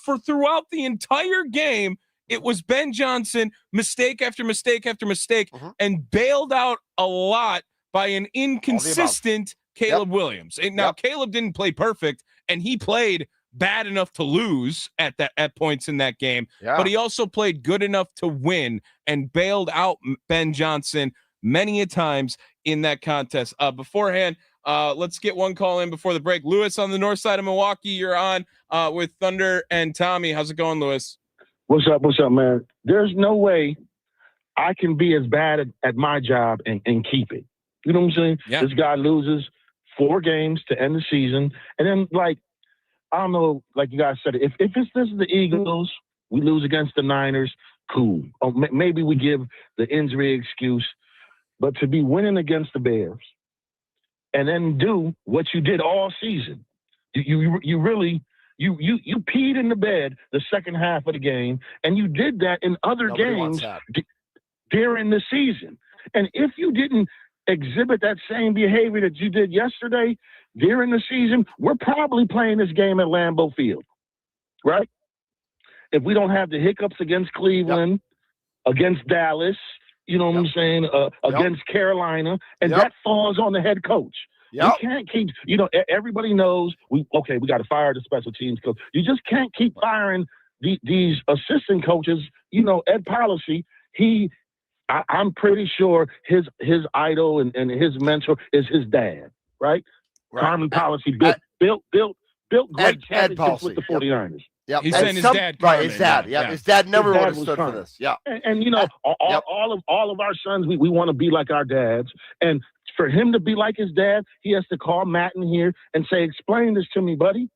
For throughout the entire game, it was Ben Johnson, mistake after mistake after mistake, and bailed out a lot by an inconsistent Caleb Williams. And now Caleb didn't play perfect, and he played bad enough to lose at points in that game, but he also played good enough to win and bailed out Ben Johnson many a times in that contest. Beforehand, let's get one call in before the break. Lewis on the north side of Milwaukee, you're on with Thunder and Tommy. How's it going, Lewis? What's up, man? There's no way I can be as bad at my job and keep it. You know what I'm saying? Yeah. This guy loses 4 games to end the season. And then, like, I don't know, like you guys said, if this is the Eagles, we lose against the Niners, cool. Or maybe we give the injury excuse. But to be winning against the Bears and then do what you did all season, you really... You peed in the bed the second half of the game, and you did that in other games during the season. And if you didn't exhibit that same behavior that you did yesterday during the season, we're probably playing this game at Lambeau Field, right? If we don't have the hiccups against Cleveland, against Dallas, you know what I'm saying, against Carolina, and that falls on the head coach. You can't keep, everybody knows we got to fire the special teams coach. You just can't keep firing these assistant coaches. Ed Policy, I'm pretty sure his idol and his mentor is his dad, right? Carmen Policy built great championships with the 49ers. Yep. He's saying his dad. Right, his dad. Yeah, his dad never would have stood for this. Yeah. And all of our sons, we want to be like our dads. And for him to be like his dad, he has to call Matt in here and say, explain this to me, buddy.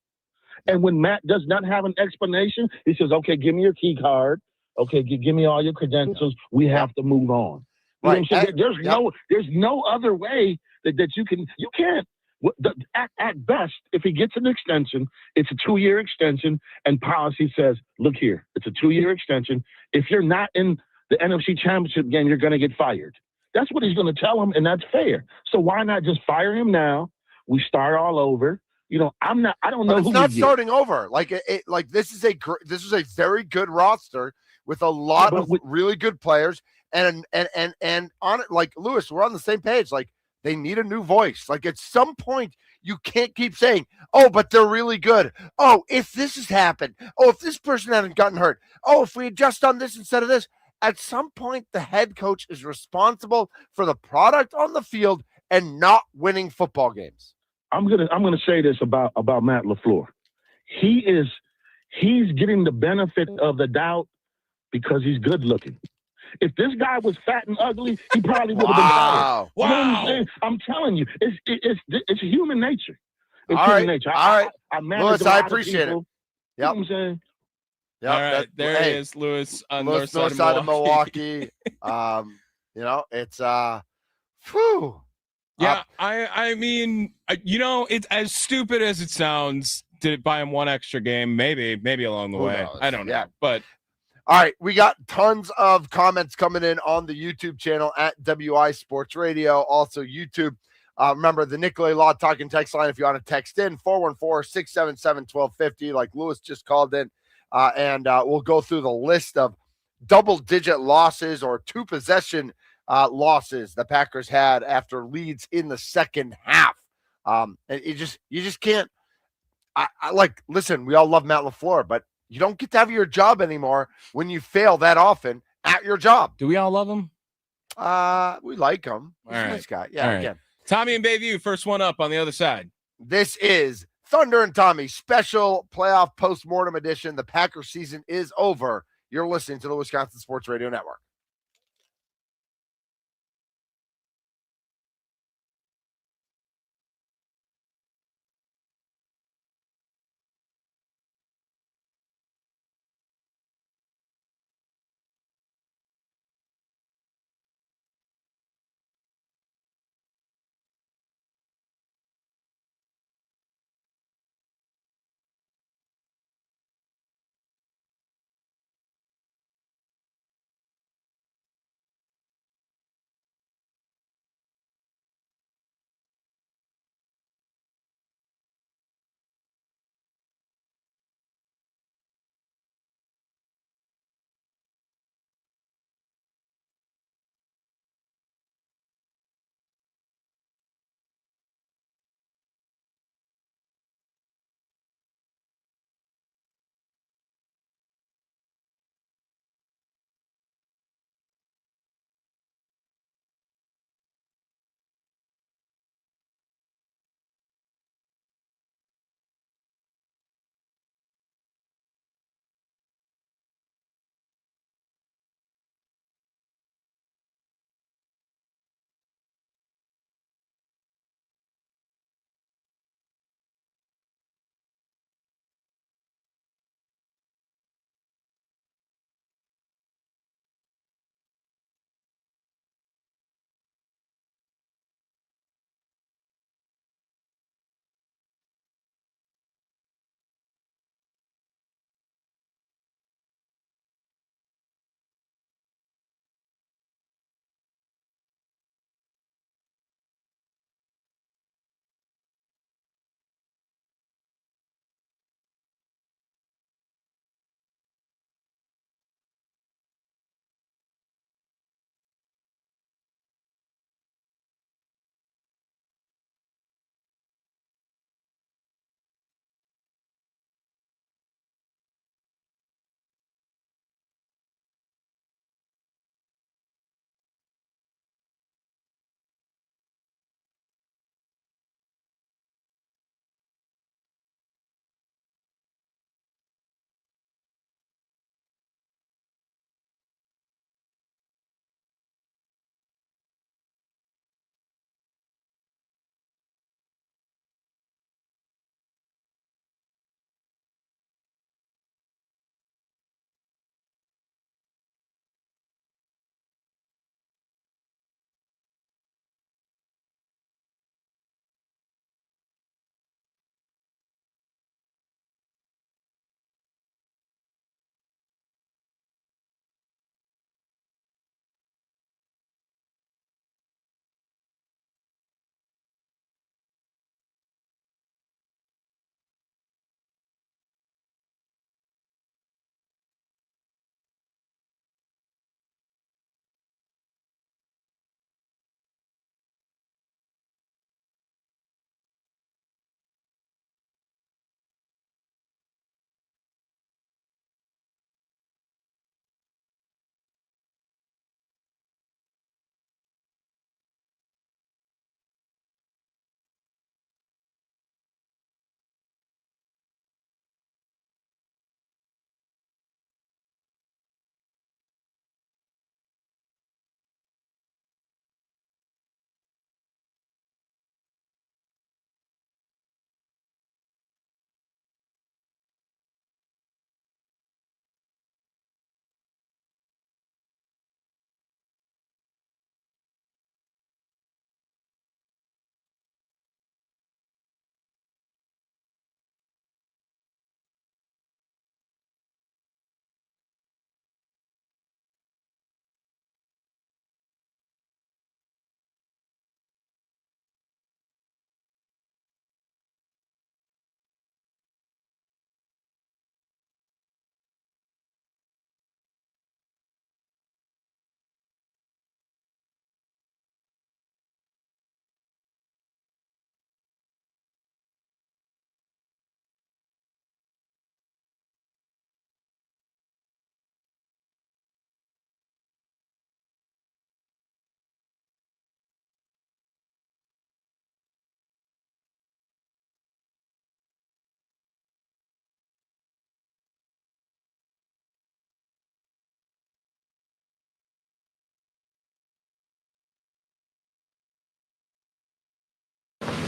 And when Matt does not have an explanation, he says, okay, give me your key card. Okay, give me all your credentials. We have to move on. You know what I'm saying? There's no other way that you can't. At best, if he gets an extension, it's a 2-year extension, and policy says, look here, it's a 2-year extension. If you're not in the NFC Championship game, you're going to get fired. That's what he's going to tell him, and that's fair. So why not just fire him now? We start all over. I don't know. But it's not starting over. Like this is a very good roster with a lot of really good players, and on it, like Lewis, we're on the same page. Like, they need a new voice. Like, at some point, you can't keep saying, oh, but they're really good. Oh, if this has happened. Oh, if this person hadn't gotten hurt. Oh, if we had just done this instead of this. At some point, the head coach is responsible for the product on the field and not winning football games. I'm gonna say this about Matt LaFleur. He's getting the benefit of the doubt because he's good looking. If this guy was fat and ugly, he probably would have been fired. Wow. You know what I'm saying? I'm telling you, it's human nature. It's all human right. nature. All right. I Lewis, I appreciate it. You know what I'm saying? Yep, All right, there hey, it is, Lewis on Lewis, north side of Milwaukee. It's whew. Yeah, I mean, it's as stupid as it sounds. Did it buy him one extra game? Maybe along the Who way. knows? I don't know. Yeah. But all right, we got tons of comments coming in on the YouTube channel at WI Sports Radio. Also, YouTube. Remember the Nicolay Law Talking text line if you want to text in 414-677-1250, like Lewis just called in. And we'll go through the list of double-digit losses or two possession losses the Packers had after leads in the second half. And you just can't. Listen, we all love Matt LaFleur, but you don't get to have your job anymore when you fail that often at your job. Do we all love him? We like him. He's a nice guy. Yeah, again. Tommy and Bayview, first one up on the other side. This is Thunder and Tommy special playoff postmortem edition. The Packers season is over. You're listening to the Wisconsin Sports Radio Network.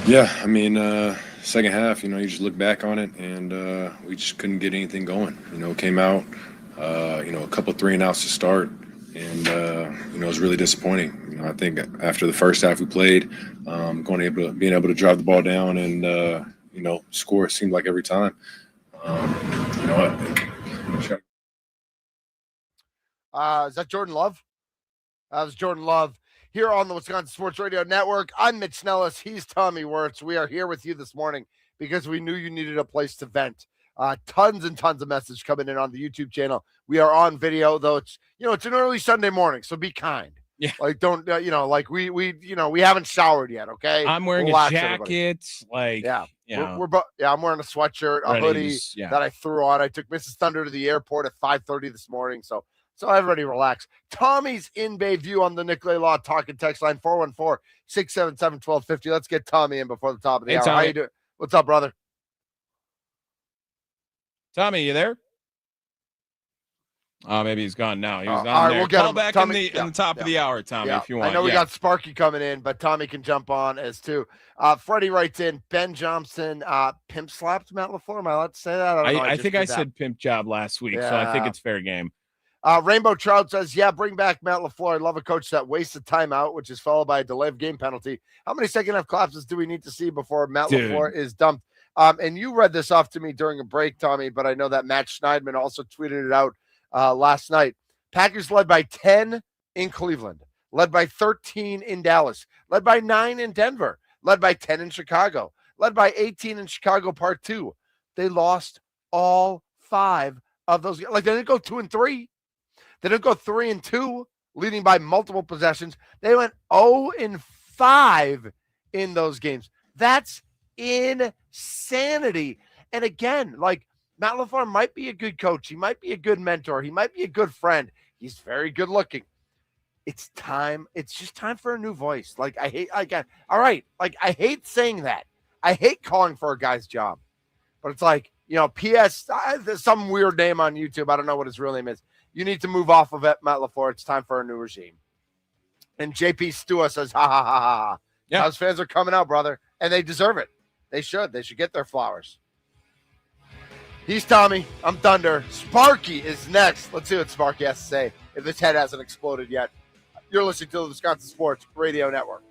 Yeah, I mean, second half, you just look back on it, and we just couldn't get anything going. Came out, a couple 3-and-outs to start, and it was really disappointing. I think after the first half we played, being able to drive the ball down and score seemed like every time. Is that Jordan Love? That was Jordan Love here on the Wisconsin Sports Radio Network. I'm Mitch Nellis. He's Tommy Wirtz. We are here with you this morning because we knew you needed a place to vent. Tons and tons of messages coming in on the YouTube channel. We are on video, though it's an early Sunday morning, so be kind. Yeah. Like don't we haven't showered yet. Okay. I'm wearing Relax, a jacket. everybody. Yeah. I'm wearing a sweatshirt, a hoodie that I threw on. I took Mrs. Thunder to the airport at 5:30 this morning, so everybody relax. Tommy's in Bayview on the Nicolay Law talking text line 414-677-1250. Let's get Tommy in before the top of the hour. Tommy. How you doing? What's up, brother? Tommy, you there? Maybe he's gone now. He was on all right, there. we'll get Call him. back Tommy, in the top of the hour, Tommy, if you want. I know we got Sparky coming in, but Tommy can jump on as too. Freddie writes in, Ben Johnson pimp slapped Matt LaFleur. Am I allowed to say that? I think I said pimp job last week, so I think it's fair game. Rainbow Trout says, yeah, bring back Matt LaFleur. I love a coach that wastes a timeout, which is followed by a delay of game penalty. How many second half collapses do we need to see before Matt LaFleur is dumped? And you read this off to me during a break, Tommy, but I know that Matt Schneidman also tweeted it out last night. Packers led by 10 in Cleveland, led by 13 in Dallas, led by 9 in Denver, led by 10 in Chicago, led by 18 in Chicago Part 2. They lost all 5 of those. Like, they didn't go 2-3. They didn't go 3-2, leading by multiple possessions. They went 0-5 in those games. That's insanity. And again, like, Matt LaFleur might be a good coach. He might be a good mentor. He might be a good friend. He's very good looking. It's time. It's just time for a new voice. Like, I hate saying that. I hate calling for a guy's job. But it's like, P.S. There's some weird name on YouTube. I don't know what his real name is. You need to move off of it, Matt LaFleur. It's time for a new regime. And JP Stewart says, ha, ha, ha, ha, ha. Yeah. Those fans are coming out, brother. And they deserve it. They should. They should get their flowers. He's Tommy. I'm Thunder. Sparky is next. Let's see what Sparky has to say if his head hasn't exploded yet. You're listening to the Wisconsin Sports Radio Network.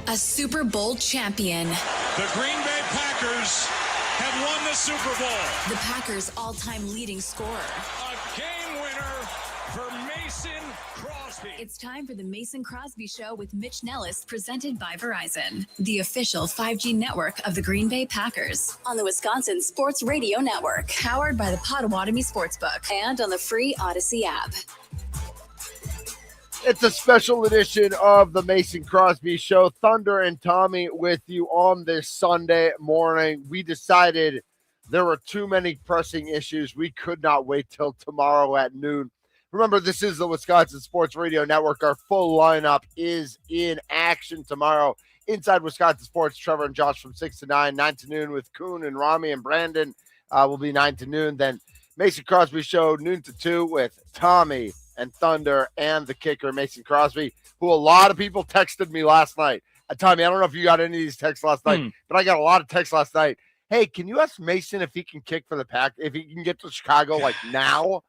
A Super Bowl champion. The Green Bay Packers have won the Super Bowl. The Packers' all-time leading scorer. A game winner for Mason Crosby. It's time for the Mason Crosby Show with Mitch Nellis, presented by Verizon, the official 5G network of the Green Bay Packers, on the Wisconsin Sports Radio Network, powered by the Potawatomi Sportsbook, and on the free Odyssey app. It's a special edition of the Mason Crosby Show. Thunder and Tommy with you on this Sunday morning. We decided there were too many pressing issues. We could not wait till tomorrow at noon. Remember, this is the Wisconsin Sports Radio Network. Our full lineup is in action tomorrow. Inside Wisconsin Sports, Trevor and Josh from 6 to 9, 9 to noon with Kuhn and Rami and Brandon will be 9 to noon. Then Mason Crosby Show, noon to 2 with Tommy and Thunder and the kicker, Mason Crosby, who a lot of people texted me last night. Tommy, I don't know if you got any of these texts last night, but I got a lot of texts last night. Hey, can you ask Mason if he can kick for the Pack, if he can get to Chicago like now?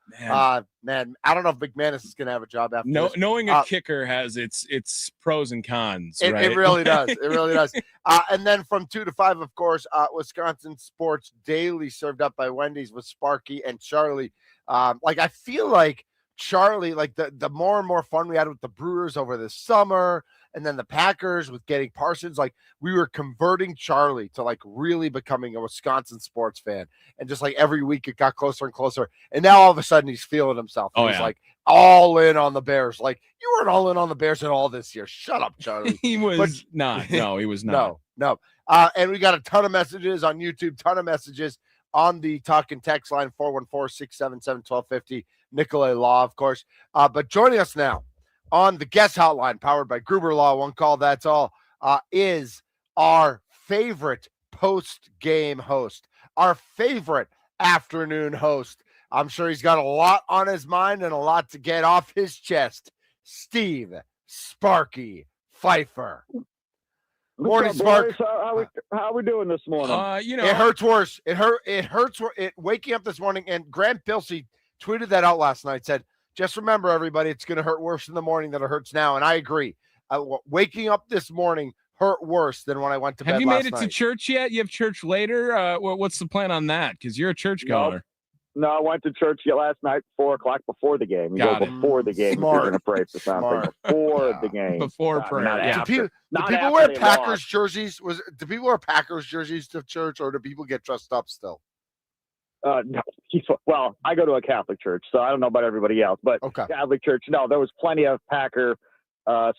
Man, I don't know if McManus is going to have a job after this. Knowing a kicker has its pros and cons, right? It really does. It really does. And then from 2 to 5, of course, Wisconsin Sports Daily, served up by Wendy's with Sparky and Charlie. I feel like Charlie, like the more and more fun we had with the Brewers over the summer, and then the Packers with getting Parsons, like we were converting Charlie to like really becoming a Wisconsin sports fan. And just like every week it got closer and closer. And now all of a sudden he's feeling himself. He's like all in on the Bears. Like, you weren't all in on the Bears at all this year. Shut up, Charlie. He was not. No, he was not. No. And we got a ton of messages on YouTube, ton of messages on the talk and text line, 414-677-1250. Nicolay Law, of course. But joining us now on the guest hotline, powered by Gruber Law, one call, that's all, is our favorite post-game host, our favorite afternoon host. I'm sure he's got a lot on his mind and a lot to get off his chest. Steve Sparky Pfeiffer. Morning, Spark. How are we doing this morning? It hurts worse. It hurts. Waking up this morning, and Grant Bilsey tweeted that out last night, said, just remember, everybody, it's going to hurt worse in the morning than it hurts now. And I agree. Waking up this morning hurt worse than when I went to bed last night. Have you made it to church yet? You have church later? What's the plan on that? Because you're a church goer. No, I went to church last night, 4 o'clock before the game. Before the game, you're going to pray for something. Before the game. Before prayer. Do people wear Packers jerseys? Do people wear Packers jerseys to church, or do people get dressed up still? No. Well, I go to a Catholic church, so I don't know about everybody else. But Catholic church, no, there was plenty of Packer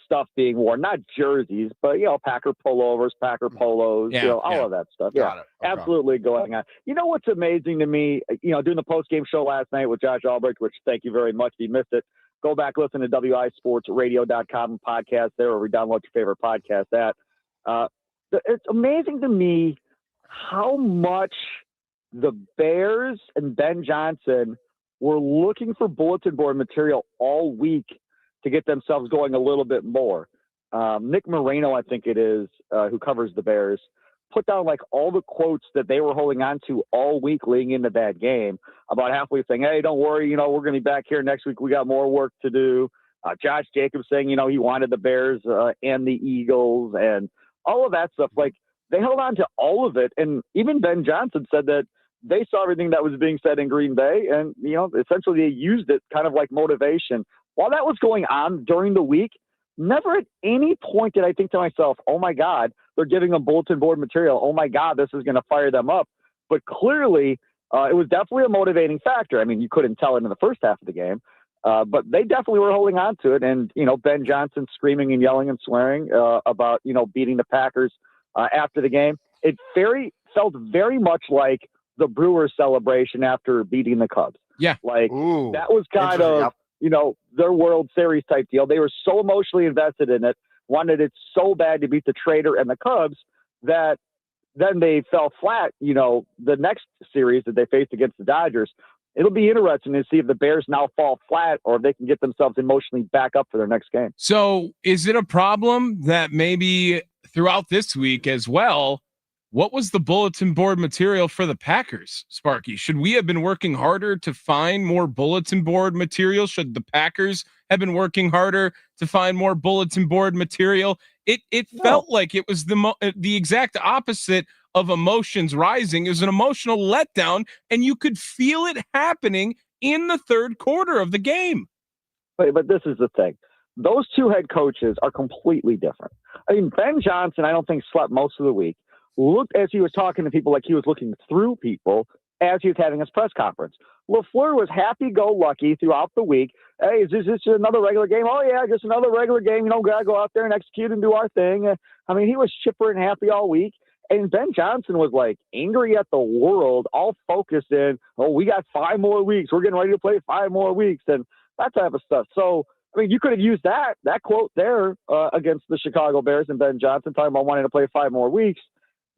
stuff being worn. Not jerseys, but, Packer pullovers, Packer polos, all of that stuff. Got it. Okay. Absolutely going on. You know what's amazing to me, doing the post-game show last night with Josh Albrecht, which thank you very much. If you missed it, go back, listen to wisportsradio.com podcast there, or download your favorite podcast at. It's amazing to me how much the Bears and Ben Johnson were looking for bulletin board material all week to get themselves going a little bit more. Nick Moreno, I think it is, who covers the Bears, put down like all the quotes that they were holding on to all week leading into that game, about halfway saying, hey, don't worry, we're going to be back here next week. We got more work to do. Josh Jacobs saying, he wanted the Bears and the Eagles and all of that stuff. Like, they held on to all of it. And even Ben Johnson said that they saw everything that was being said in Green Bay, and, essentially they used it kind of like motivation. While that was going on during the week, never at any point did I think to myself, oh my God, they're giving them bulletin board material. Oh my God, this is going to fire them up. But clearly, it was definitely a motivating factor. I mean, you couldn't tell it in the first half of the game, but they definitely were holding on to it. And, Ben Johnson screaming and yelling and swearing about, beating the Packers after the game. It felt very much like the Brewers celebration after beating the Cubs. Yeah. That was kind of, their World Series type deal. They were so emotionally invested in it, wanted it so bad to beat the Trader and the Cubs, that then they fell flat, the next series that they faced against the Dodgers. It'll be interesting to see if the Bears now fall flat or if they can get themselves emotionally back up for their next game. So is it a problem that maybe throughout this week as well, what was the bulletin board material for the Packers, Sparky? Should we have been working harder to find more bulletin board material? Should the Packers have been working harder to find more bulletin board material. It felt like it was the exact opposite of emotions rising. It was an emotional letdown, and you could feel it happening in the third quarter of the game. But this is the thing. Those two head coaches are completely different. I mean, Ben Johnson, I don't think slept most of the week. Looked as he was talking to people like he was looking through people as he was having his press conference. LaFleur was happy-go-lucky throughout the week. Hey, is this just another regular game? Oh, yeah, just another regular game. You know, got to go out there and execute and do our thing. I mean, he was chipper and happy all week. And Ben Johnson was like angry at the world, all focused in, oh, we got 5 more weeks. We're getting ready to play 5 more weeks and that type of stuff. So, I mean, you could have used that quote there against the Chicago Bears and Ben Johnson talking about wanting to play 5 more weeks.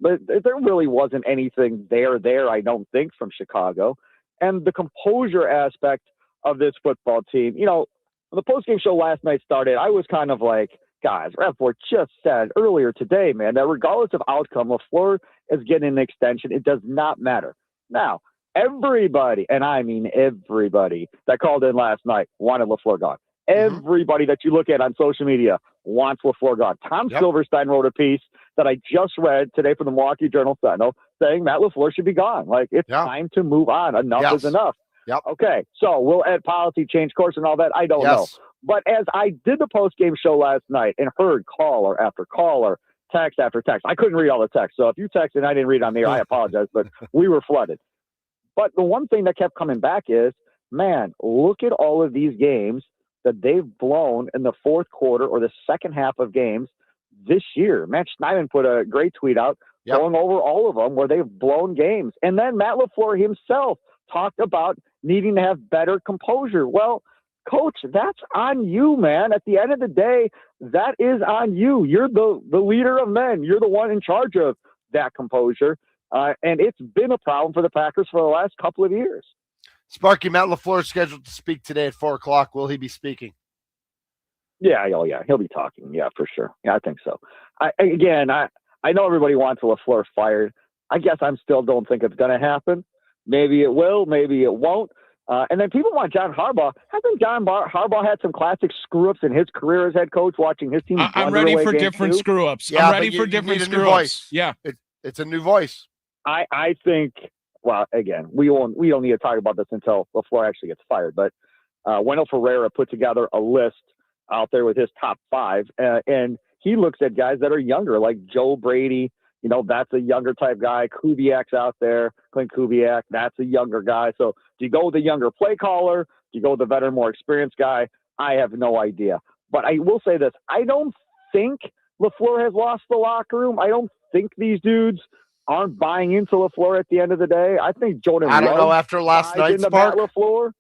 But there really wasn't anything there, I don't think, from Chicago. And the composure aspect of this football team, you know, when the postgame show last night started, I was kind of like, guys, LaFleur just said earlier today, man, that regardless of outcome, LaFleur is getting an extension. It does not matter. Now, everybody, and I mean everybody that called in last night wanted LaFleur gone. Everybody that you look at on social media wants LaFleur gone. Tom Silverstein wrote a piece that I just read today from the Milwaukee Journal-Sentinel saying Matt LaFleur should be gone. Like, it's time to move on. Enough is enough. Okay, so will Ed policy change course and all that? I don't know. But as I did the post-game show last night and heard caller after caller, text after text, I couldn't read all the text. So if you texted and I didn't read on the air, I apologize, but we were flooded. But the one thing that kept coming back is, man, look at all of these games that they've blown in the fourth quarter or the second half of games this year. Matt Schneidman put a great tweet out going over all of them where they've blown games. And then Matt LaFleur himself talked about needing to have better composure. Well, Coach, that's on you, man. At the end of the day, that is on you. You're the leader of men. You're the one in charge of that composure. And it's been a problem for the Packers for the last couple of years. Sparky, Matt LaFleur is scheduled to speak today at 4 o'clock. Will he be speaking? Yeah, he'll be talking. Yeah, for sure. Yeah, I think so. I know everybody wants LaFleur fired. I guess I still don't think it's going to happen. Maybe it will, maybe it won't. And then people want John Harbaugh. Hasn't John Harbaugh had some classic screw-ups in his career as head coach, watching his team? I'm ready for different screw-ups. Yeah, I'm ready for different screw-ups. Yeah, it's a new voice. I think. Well, again, we don't need to talk about this until LaFleur actually gets fired. But Wendell Ferreira put together a list out there with his top 5, and he looks at guys that are younger, like Joe Brady. You know, that's a younger type guy. Kubiak's out there. Clint Kubiak, that's a younger guy. So do you go with the younger play caller? Do you go with the veteran, more experienced guy? I have no idea. But I will say this. I don't think LaFleur has lost the locker room. I don't think these dudes aren't buying into LaFleur at the end of the day. I think Jordan I don't know after last night, Spark. LaFleur.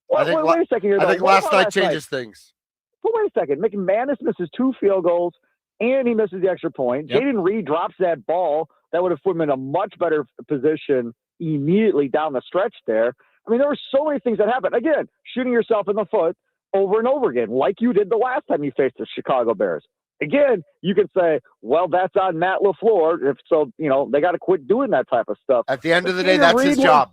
Well, wait a second here, I think last night changes things. But wait a second. McManus misses 2 field goals, and he misses the extra point. Jaden Reed drops that ball that would have put him in a much better position immediately down the stretch there. I mean, there were so many things that happened. Again, shooting yourself in the foot over and over again, like you did the last time you faced the Chicago Bears. Again, you can say, well, that's on Matt LaFleur. If so, you know, they got to quit doing that type of stuff. At the end of the day, that's his job.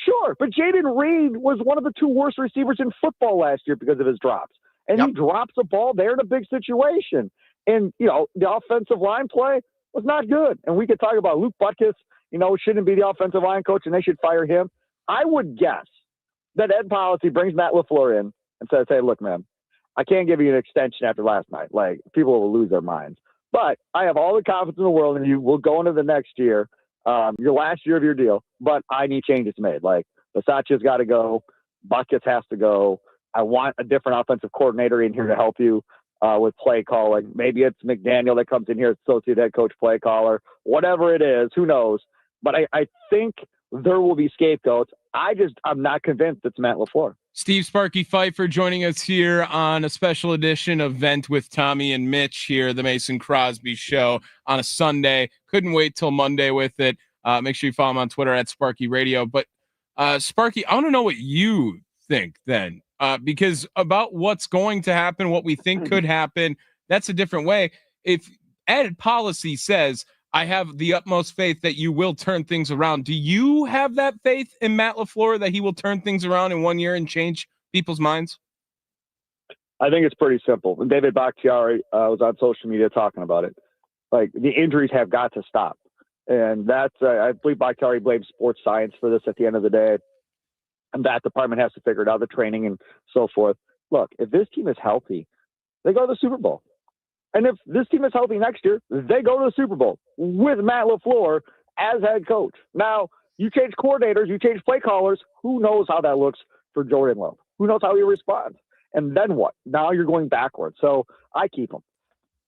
Sure, but Jaden Reed was one of the 2 worst receivers in football last year because of his drops. And he drops a ball there in a big situation. And, you know, the offensive line play was not good. And we could talk about Luke Butkus, you know, shouldn't be the offensive line coach and they should fire him. I would guess that Ed Policy brings Matt LaFleur in and says, hey, look, man, I can't give you an extension after last night. Like, people will lose their minds. But I have all the confidence in the world in you. We'll go into the next year, your last year of your deal. But I need changes made. Like, Versace's got to go. Butkus has to go. I want a different offensive coordinator in here to help you with play calling. Maybe it's McDaniel that comes in here as associate head coach, play caller. Whatever it is, who knows? But I think there will be scapegoats. I'm not convinced it's Matt LaFleur. Steve Sparky Pfeiffer joining us here on a special edition of Vent with Tommy and Mitch here, the Mason Crosby Show on a Sunday. Couldn't wait till Monday with it. Make sure you follow him on Twitter at Sparky Radio. But Sparky, I want to know what you think then, because about what's going to happen, what we think could happen, that's a different way. If Ed Policy says, I have the utmost faith that you will turn things around. Do you have that faith in Matt LaFleur that he will turn things around in 1 year and change people's minds? I think it's pretty simple. David Bakhtiari was on social media talking about it. Like, the injuries have got to stop. And that's, I believe Bakhtiari blames sports science for this at the end of the day. And that department has to figure it out, the training and so forth. Look, if this team is healthy, they go to the Super Bowl. And if this team is healthy next year, they go to the Super Bowl with Matt LaFleur as head coach. Now, you change coordinators, you change play callers. Who knows how that looks for Jordan Love? Who knows how he responds? And then what? Now you're going backwards. So I keep him.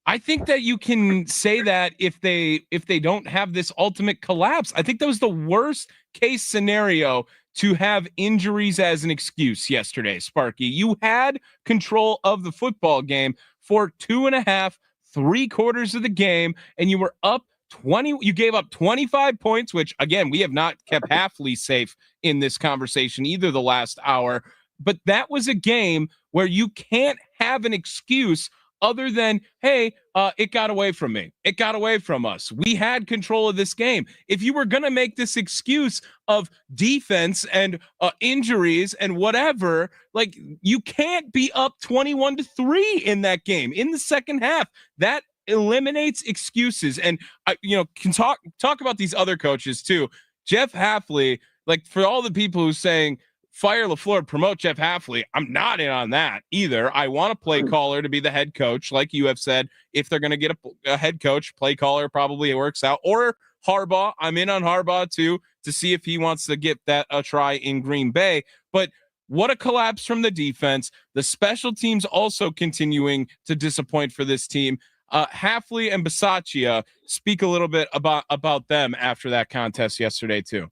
I think that you can say that if they don't have this ultimate collapse. I think that was the worst case scenario to have injuries as an excuse yesterday, Sparky. You had control of the football game for 2.5, 3/4 of the game, and you were up 20. You gave up 25 points, which, again, we have not kept Halfley safe in this conversation either the last hour. But that was a game where you can't have an excuse other than, hey, it got away from me. It got away from us. We had control of this game. If you were going to make this excuse of defense and injuries and whatever, like, you can't be up 21-3 in that game in the second half. That eliminates excuses. And can talk about these other coaches too. Jeff Halfley, like, for all the people who saying fire LaFleur, promote Jeff Halfley, I'm not in on that either. I want a play caller to be the head coach, like you have said. If they're going to get a head coach, play caller probably it works out. Or Harbaugh, I'm in on Harbaugh too, to see if he wants to get that a try in Green Bay. But what a collapse from the defense. The special teams also continuing to disappoint for this team. Halfley and Bisaccia, speak a little bit about them after that contest yesterday too.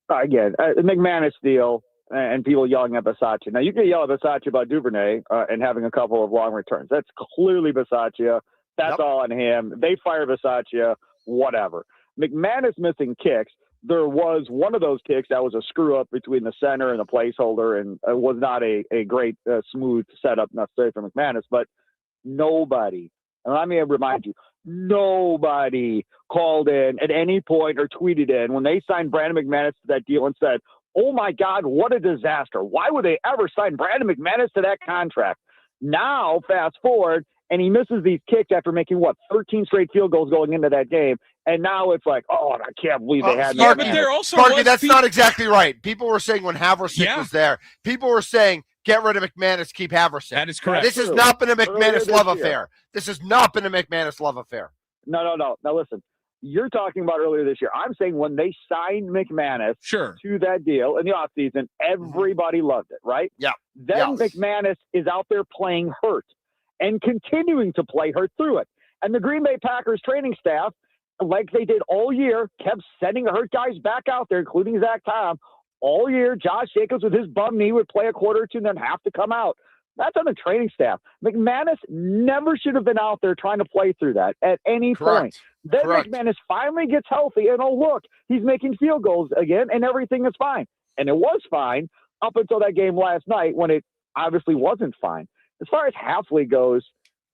Again, the McManus deal and people yelling at Bisaccia. Now, you can yell at Bisaccia about Duvernay and having a couple of long returns. That's clearly Bisaccia. That's all on him. They fire Bisaccia, whatever. McManus missing kicks. There was one of those kicks that was a screw up between the center and the placeholder, and it was not a great smooth setup necessarily for McManus, but nobody, and let me remind you, nobody called in at any point or tweeted in when they signed Brandon McManus to that deal and said, oh my God, what a disaster. Why would they ever sign Brandon McManus to that contract? Now, fast forward, and he misses these kicks after making, 13 straight field goals going into that game. And now it's like, oh, I can't believe they had Sparky, that. but Sparky, that's not exactly right. People were saying when Haversick was there, people were saying, get rid of McManus, keep Haversick. That is correct. This has not been a McManus love affair. This has not been a McManus love affair. No. Now, listen. You're talking about earlier this year. I'm saying when they signed McManus to that deal in the offseason, everybody loved it, right? Yeah. Then McManus is out there playing hurt and continuing to play hurt through it. And the Green Bay Packers training staff, like they did all year, kept sending hurt guys back out there, including Zach Tom. All year, Josh Jacobs with his bum knee would play a quarter or two and then have to come out. That's on the training staff. McManus never should have been out there trying to play through that at any point. Then McManus finally gets healthy, and look, he's making field goals again, and everything is fine. And it was fine up until that game last night when it obviously wasn't fine. As far as Halfley goes,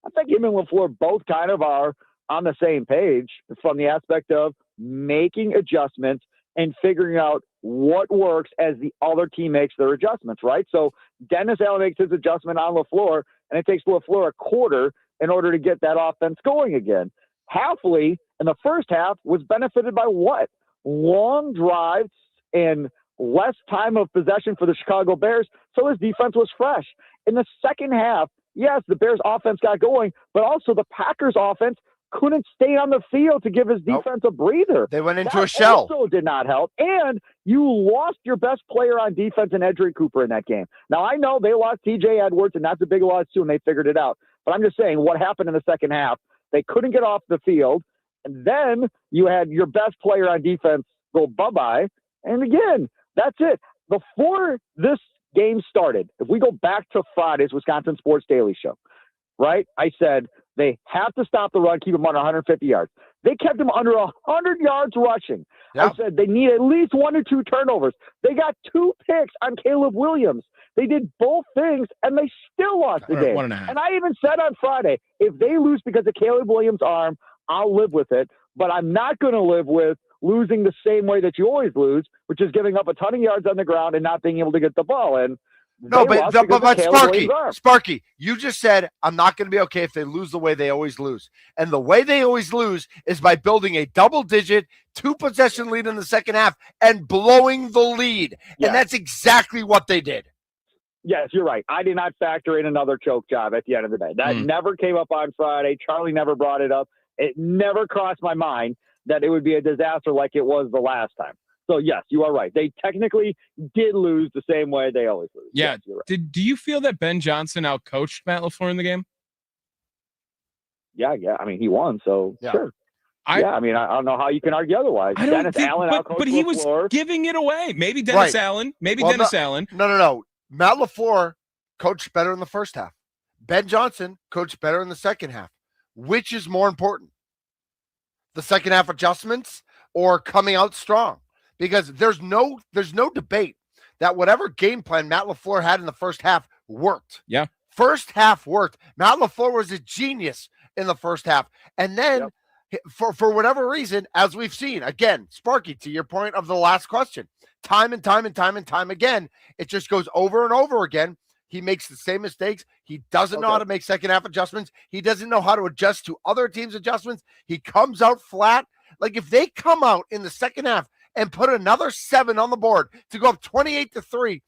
I think him and LaFleur both kind of are on the same page from the aspect of making adjustments and figuring out what works as the other team makes their adjustments, right? So Dennis Allen makes his adjustment on LaFleur, and it takes LaFleur a quarter in order to get that offense going again. Halfley in the first half was benefited by what? Long drives and less time of possession for the Chicago Bears, so his defense was fresh. In the second half, yes, the Bears offense got going, but also the Packers offense couldn't stay on the field to give his defense a breather. They went into a shell. That also did not help. And you lost your best player on defense in Edgerrin Cooper in that game. Now, I know they lost TJ Edwards, and that's a big loss too, and they figured it out. But I'm just saying what happened in the second half. They couldn't get off the field. And then you had your best player on defense go bye-bye. And again, that's it. Before this game started, if we go back to Friday's Wisconsin Sports Daily Show, right? I said they have to stop the run, keep them under 150 yards. They kept them under 100 yards rushing. I said they need at least 1 or 2 turnovers. They got 2 picks on Caleb Williams. They did both things, and they still lost the game. 1.5. And I even said on Friday, if they lose because of Caleb Williams' arm, I'll live with it. But I'm not going to live with losing the same way that you always lose, which is giving up a ton of yards on the ground and not being able to get the ball. And No, They lost because of but Caleb Williams' arm. Sparky, you just said I'm not going to be okay if they lose the way they always lose. And the way they always lose is by building a double-digit, 2-possession lead in the second half and blowing the lead. Yes. And that's exactly what they did. Yes, you're right. I did not factor in another choke job at the end of the day. That never came up on Friday. Charlie never brought it up. It never crossed my mind that it would be a disaster like it was the last time. So, yes, you are right. They technically did lose the same way they always lose. Yeah. Yes, you're right. Do you feel that Ben Johnson outcoached Matt LaFleur in the game? Yeah. I mean, he won, so sure. I don't know how you can argue otherwise. Dennis Allen outcoached but he was LaFleur. giving it away. Maybe Dennis Allen. Allen. No. Matt LaFleur coached better in the first half. Ben Johnson coached better in the second half. Which is more important? The second half adjustments or coming out strong? Because there's no debate that whatever game plan Matt LaFleur had in the first half worked. Yeah. First half worked. Matt LaFleur was a genius in the first half. And then for whatever reason, as we've seen, again, Sparky, to your point of the last question, time and time again, it just goes over and over again. He makes the same mistakes. He doesn't know how to make second half adjustments. He doesn't know how to adjust to other teams' adjustments. He comes out flat. Like if they come out in the second half and put another 7 on the board to go up 28-3.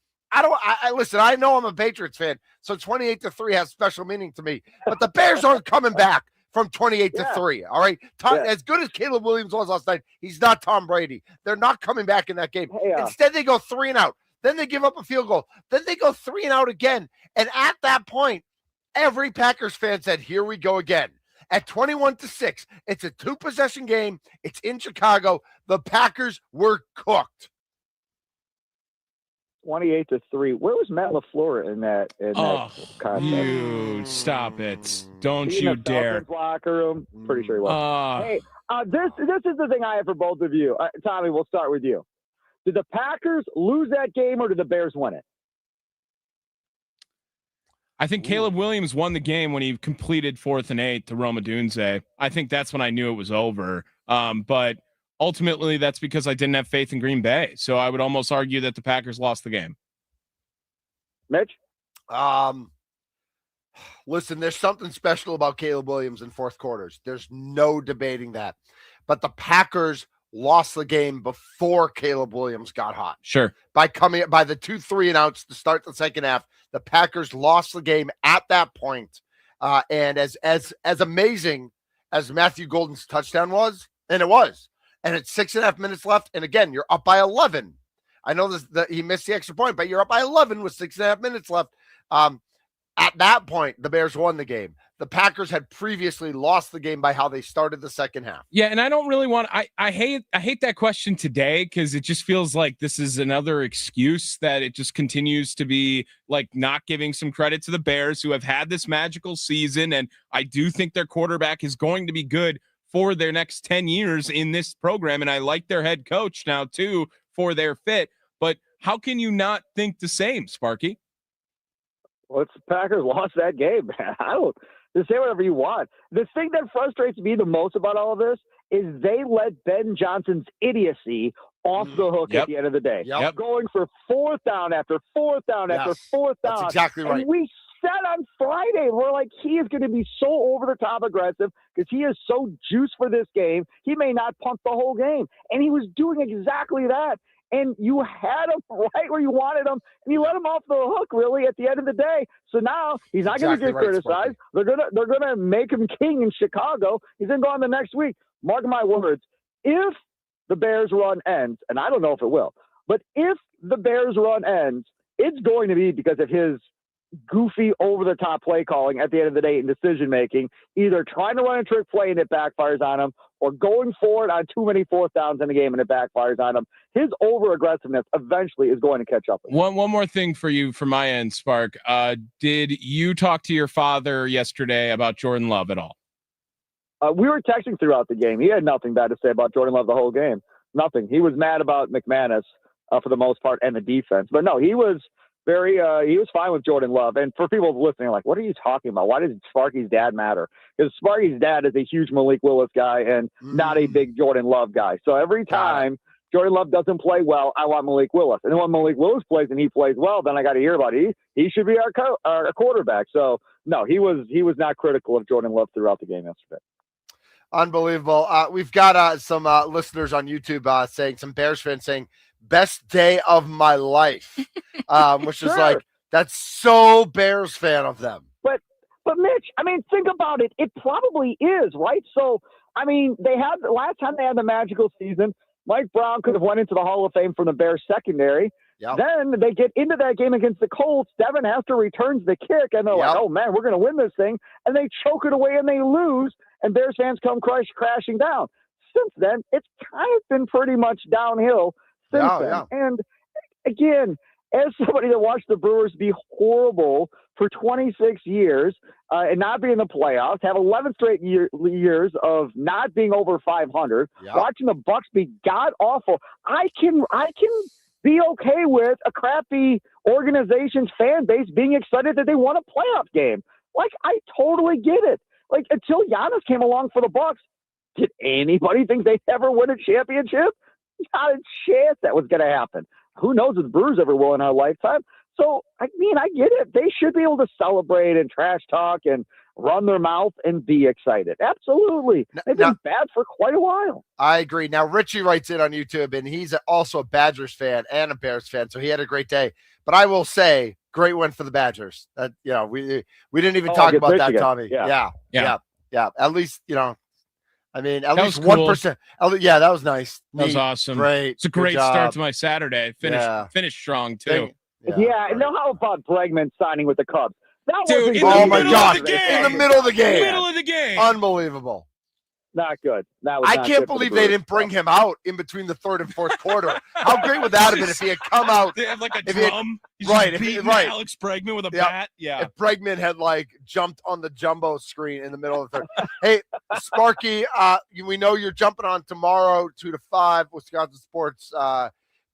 Listen, I know I'm a Patriots fan, so 28-3 has special meaning to me. But the Bears aren't coming back from 28-3. All right. As good as Caleb Williams was last night, he's not Tom Brady. They're not coming back in that game. Instead, they go 3 and out. Then they give up a field goal. Then they go 3 and out again. And at that point, every Packers fan said, here we go again. At 21-6, it's a 2-possession game. It's in Chicago. The Packers were cooked. 28-3. Where was Matt LaFleur in that contest? You stop it! Don't you dare! Locker room. Pretty sure he was. Hey, this is the thing I have for both of you. Tommy, we'll start with you. Did the Packers lose that game or did the Bears win it? I think Caleb Williams won the game when he completed 4th and 8 to Roma Dunze. I think that's when I knew it was over. But ultimately, that's because I didn't have faith in Green Bay. So I would almost argue that the Packers lost the game. Mitch? Listen, there's something special about Caleb Williams in fourth quarters. There's no debating that. But the Packers lost the game before Caleb Williams got hot. Sure. By the 2 3 and outs to start the second half, the Packers lost the game at that point. And as amazing as Matthew Golden's touchdown was, and it was, and it's 6.5 minutes left, and again, you're up by 11. I know he missed the extra point, but you're up by 11 with 6.5 minutes left. At that point, the Bears won the game. The Packers had previously lost the game by how they started the second half. Yeah, and I don't really want I hate that question today because it just feels like this is another excuse that it just continues to be like not giving some credit to the Bears who have had this magical season, and I do think their quarterback is going to be good for their next 10 years in this program, and I like their head coach now too for their fit. But how can you not think the same, Sparky? Well, it's the Packers lost that game, man. Just say whatever you want. The thing that frustrates me the most about all of this is they let Ben Johnson's idiocy off the hook at the end of the day. Going for 4th down after 4th down after 4th down. That's exactly right. And we said on Friday, we're like, he is going to be so over-the-top aggressive because he is so juiced for this game. He may not punt the whole game. And he was doing exactly that. And you had him right where you wanted him, and you let him off the hook, really, at the end of the day. So now he's not going to get criticized. They're gonna make him king in Chicago. He's going to go on the next week. Mark my words. If the Bears run ends, and I don't know if it will, but if the Bears run ends, it's going to be because of his goofy, over-the-top play calling at the end of the day in decision-making, either trying to run a trick play and it backfires on him, or going forward on too many 4th downs in the game and it backfires on him. His over-aggressiveness eventually is going to catch up with him. One more thing for you from my end, Spark. Did you talk to your father yesterday about Jordan Love at all? We were texting throughout the game. He had nothing bad to say about Jordan Love the whole game. Nothing. He was mad about McManus for the most part and the defense. But no, he was he was fine with Jordan Love. And for people listening, like, what are you talking about? Why does Sparky's dad matter? Because Sparky's dad is a huge Malik Willis guy and not a big Jordan Love guy. So every time Jordan Love doesn't play well, I want Malik Willis. And then when Malik Willis plays and he plays well, then I got to hear about it. He should be our quarterback. So, no, he was not critical of Jordan Love throughout the game yesterday. Unbelievable. We've got some listeners on YouTube saying, some Bears fans saying, best day of my life, which is like, that's so Bears fan of them. But Mitch, I mean, think about it. It probably is, right? So, I mean, last time they had the magical season, Mike Brown could have went into the Hall of Fame from the Bears secondary. Yep. Then they get into that game against the Colts. Devin Hester returns the kick, and they're like, oh, man, we're going to win this thing. And they choke it away, and they lose, and Bears fans come crashing down. Since then, it's kind of been pretty much downhill since then. Yeah. And, again, as somebody that watched the Brewers be horrible for 26 years and not be in the playoffs, have 11 straight years of not being over 500, watching the Bucs be god-awful, I can be okay with a crappy organization's fan base being excited that they won a playoff game. Like, I totally get it. Like, until Giannis came along for the Bucs, did anybody think they'd ever win a championship? Not a chance that was going to happen. Who knows if the Brewers ever will in our lifetime? So, I mean, I get it. They should be able to celebrate and trash talk and run their mouth and be excited. Absolutely. They've been bad for quite a while. I agree. Now, Richie writes in on YouTube, and he's also a Badgers fan and a Bears fan, so he had a great day. But I will say, great win for the Badgers. We didn't even talk about Michigan. that, Tommy. Yeah. At least, I mean, at least 1%. Yeah, that was nice. That was awesome. Great. It's a great start to my Saturday. Finished strong, too. And now how about Bregman signing with the Cubs? Dude, oh my God! In the middle of the game. Middle of the game. Unbelievable. Not good. I can't believe they didn't bring him out in between the third and fourth quarter. How great would that have been if he had come out? They have like a drum. Right. Alex Bregman with a bat. Yeah. If Bregman had jumped on the jumbo screen in the middle of the third. Hey, Sparky, we know you're jumping on tomorrow 2 to 5 Wisconsin Sports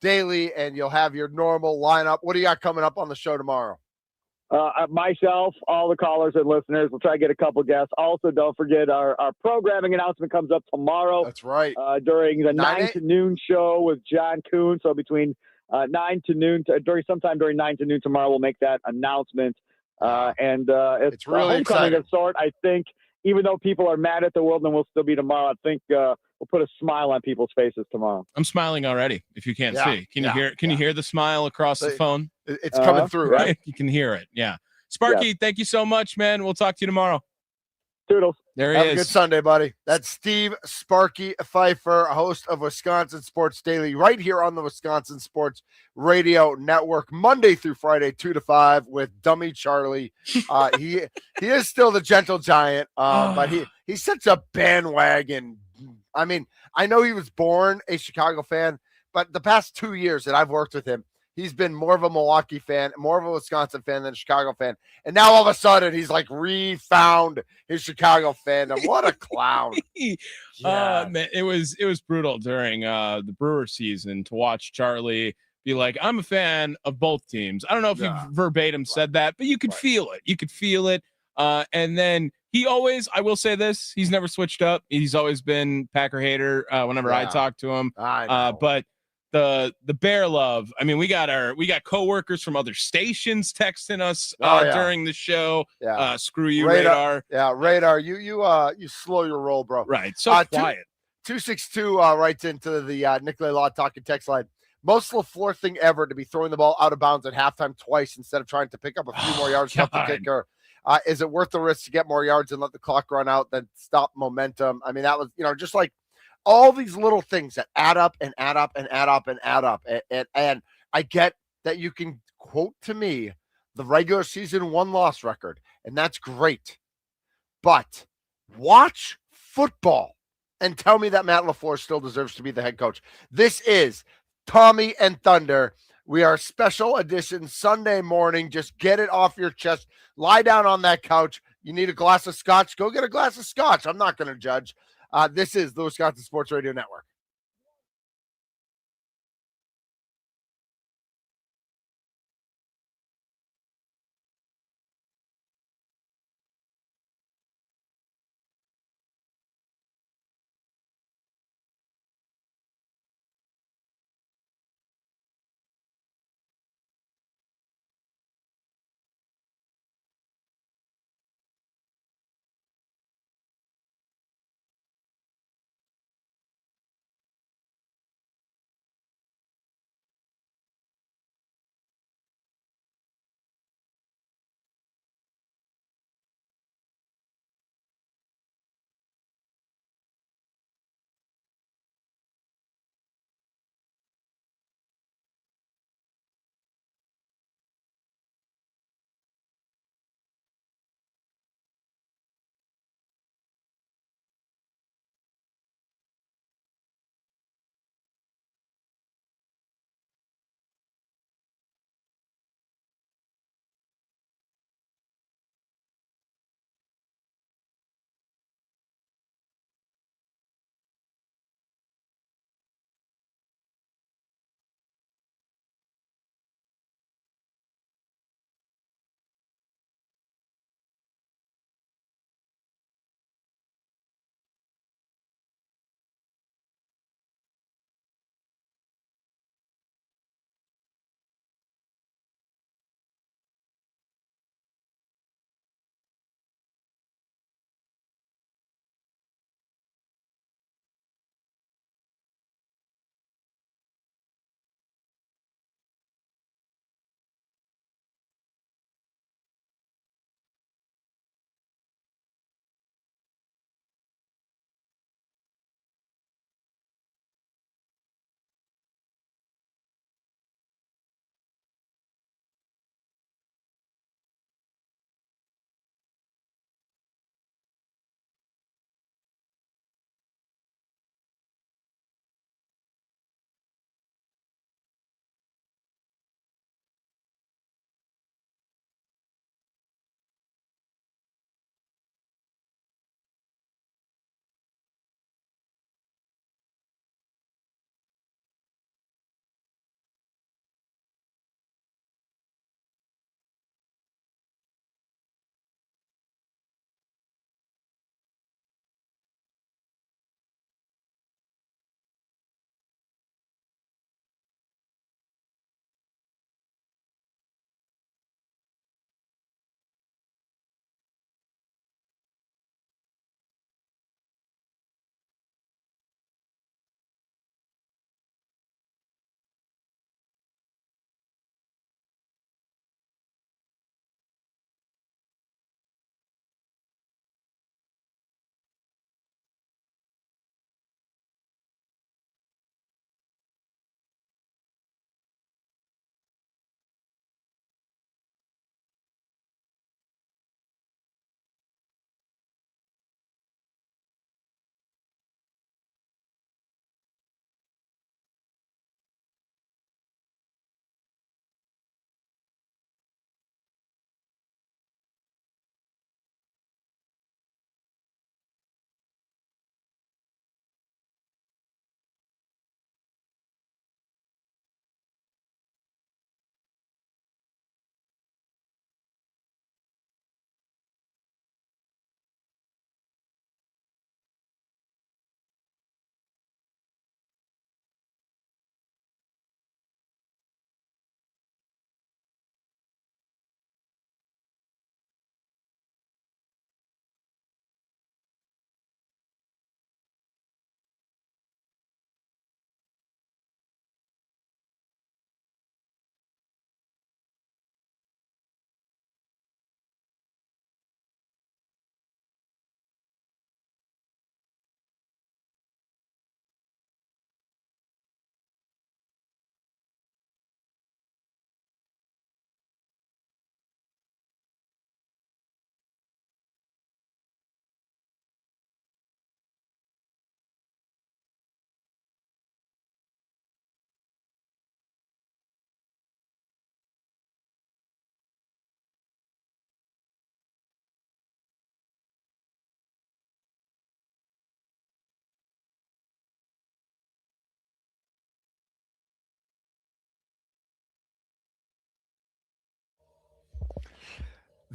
Daily, and you'll have your normal lineup. What do you got coming up on the show tomorrow? Myself, all the callers and listeners, we'll try to get a couple guests. Also, don't forget our programming announcement comes up tomorrow. That's right. During the 9 to noon show with John Kuhn. So between 9 to noon, sometime during 9 to noon tomorrow, we'll make that announcement. It's really a homecoming exciting. of sort. I think even though people are mad at the world and we'll still be tomorrow, I think we'll put a smile on people's faces tomorrow. I'm smiling already. If you can't see, can you hear? Can you hear the smile across the phone? It's coming through, right? You can hear it. Yeah. Sparky, thank you so much, man. We'll talk to you tomorrow. Toodles. There he Have is. a good Sunday, buddy. That's Steve Sparky Pfeiffer, host of Wisconsin Sports Daily, right here on the Wisconsin Sports Radio Network, Monday through Friday, 2 to 5, with Dummy Charlie. He is still the gentle giant, but he's such a bandwagon. I mean, I know he was born a Chicago fan, but the past 2 years that I've worked with him, he's been more of a Milwaukee fan, more of a Wisconsin fan than a Chicago fan. And now all of a sudden he's like refound his Chicago fandom. What a clown. Man, it was brutal during the Brewer season to watch Charlie be like, I'm a fan of both teams. I don't know if he verbatim said that, but you could feel it. You could feel it. And then he always, I will say this, he's never switched up. He's always been Packer hater whenever I talk to him. But the Bear love, I mean, we got coworkers from other stations texting us during the show. Screw you, Radar. Yeah, Radar. You slow your roll, bro. Right. So quiet. 262 writes into the Nicolay Law Talking text line. Most LaFleur thing ever to be throwing the ball out of bounds at halftime twice instead of trying to pick up a few more yards off the kicker. Is it worth the risk to get more yards and let the clock run out than stop momentum? I mean, that was, just like all these little things that add up and add up and add up and add up. And I get that you can quote to me the regular season 1-loss record, and that's great. But watch football and tell me that Matt LaFleur still deserves to be the head coach. This is Tommy and Thunder. We are special edition Sunday morning. Just get it off your chest. Lie down on that couch. You need a glass of scotch? Go get a glass of scotch. I'm not going to judge. This is the Wisconsin Sports Radio Network.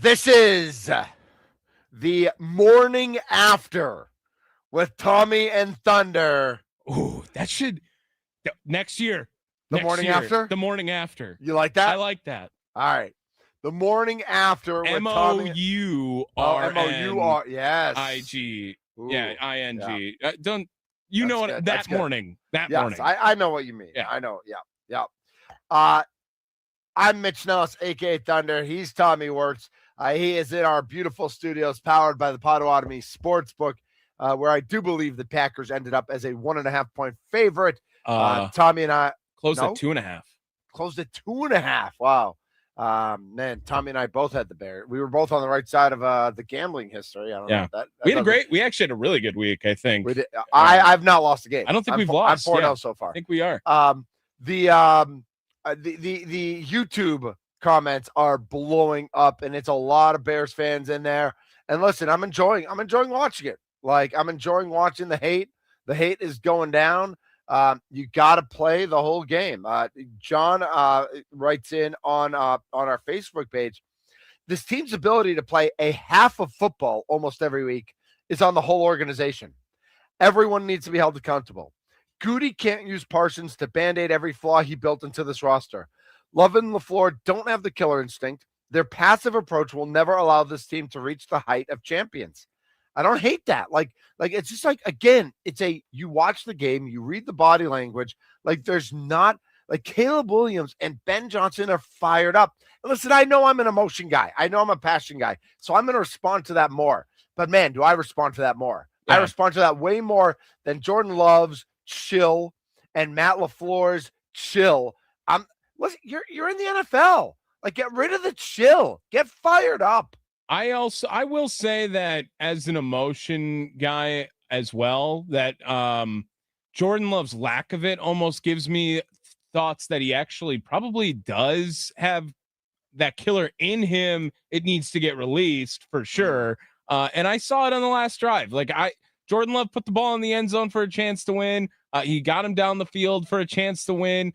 This is the morning after with Tommy and Thunder. Ooh, that should next year. The morning after? The morning after. You like that? I like that. All right. The morning after with Tommy. M-O-U-R-N. M-O-U-R. Yes. I-G. Ooh, Yeah, I-N-G. yeah. Don't you That's know what? good. That That's good. morning. That Yes, morning. I know what you mean. Yeah. I know. Yeah. I'm Mitch Nellis, a.k.a. Thunder. He's Tommy Works. He is in our beautiful studios powered by the Potawatomi Sportsbook, where I do believe the Packers ended up as a 1.5-point favorite. Tommy and I closed at 2.5. Closed at 2.5. Wow. Man, Tommy and I both had the Bears. We were both on the right side of the gambling history. I don't know. That We actually had a really good week, I think. We did. I've not lost a game. I don't think we've lost. I'm 4-0 so far. I think we are. The YouTube comments are blowing up, and it's a lot of Bears fans in there. And listen, I'm enjoying watching it. Like, I'm enjoying watching the hate. The hate is going down. You got to play the whole game. John writes in on our Facebook page, this team's ability to play a half of football almost every week is on the whole organization. Everyone needs to be held accountable. Goody can't use Parsons to band-aid every flaw he built into this roster. Love and LaFleur don't have the killer instinct. Their passive approach will never allow this team to reach the height of champions. I don't hate that. Like it's just like, again, you watch the game, you read the body language. Like, there's not, like, Caleb Williams and Ben Johnson are fired up. And listen, I know I'm an emotion guy. I know I'm a passion guy. So I'm going to respond to that more. But man, do I respond to that more? Yeah. I respond to that way more than Jordan Love's chill and Matt LaFleur's chill. Listen, you're in the NFL. Like, get rid of the chill. Get fired up. I will say that as an emotion guy as well, that Jordan Love's lack of it almost gives me thoughts that he actually probably does have that killer in him. It needs to get released for sure. And I saw it on the last drive. Like, Jordan Love put the ball in the end zone for a chance to win. He got him down the field for a chance to win.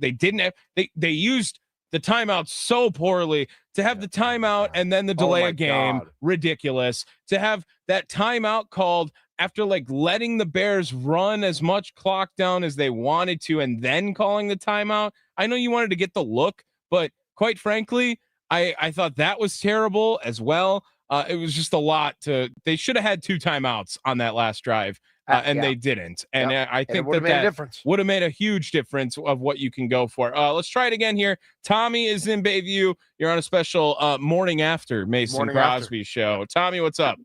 They didn't have, they used the timeout so poorly. To have the timeout and then the delay of game, ridiculous. To have that timeout called after, like, letting the Bears run as much clock down as they wanted to and then calling the timeout. I know you wanted to get the look, but quite frankly, I thought that was terrible as well. It was just a lot they should have had 2 timeouts on that last drive. And they didn't. And I think that would have made a huge difference of what you can go for. Let's try it again here. Tommy is in Bayview. You're on a special morning after Mason Crosby show. Tommy, what's up?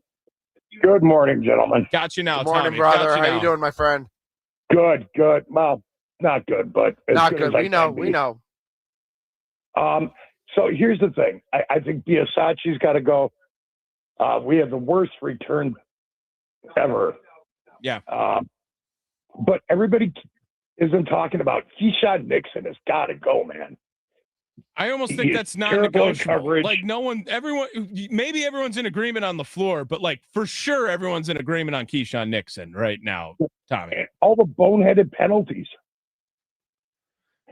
Good morning, gentlemen. Got you now, good morning, Tommy. brother. How you doing, my friend? Good. Well, not good, but not good. We know. So here's the thing. I think Biasacci's got to go. We have the worst return ever. Yeah. But everybody isn't talking about Keyshawn Nixon has got to go, man. I almost think that's not negotiable. Like, maybe everyone's in agreement on LaFleur, but, like, for sure everyone's in agreement on Keyshawn Nixon right now, Tommy. And all the boneheaded penalties.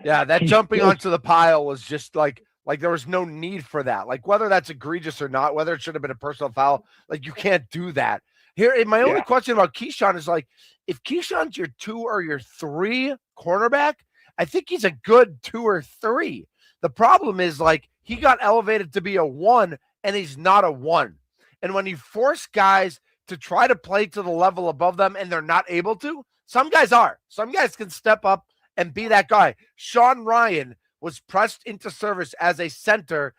Yeah, that jumping onto the pile was just like there was no need for that. Like, whether that's egregious or not, whether it should have been a personal foul, like, you can't do that. Here, my only question about Keyshawn is, like, if Keyshawn's your 2 or your 3 cornerback, I think he's a good 2 or 3. The problem is, like, he got elevated to be a 1, and he's not a 1. And when you force guys to try to play to the level above them and they're not able to, some guys are. Some guys can step up and be that guy. Sean Ryan was pressed into service as a center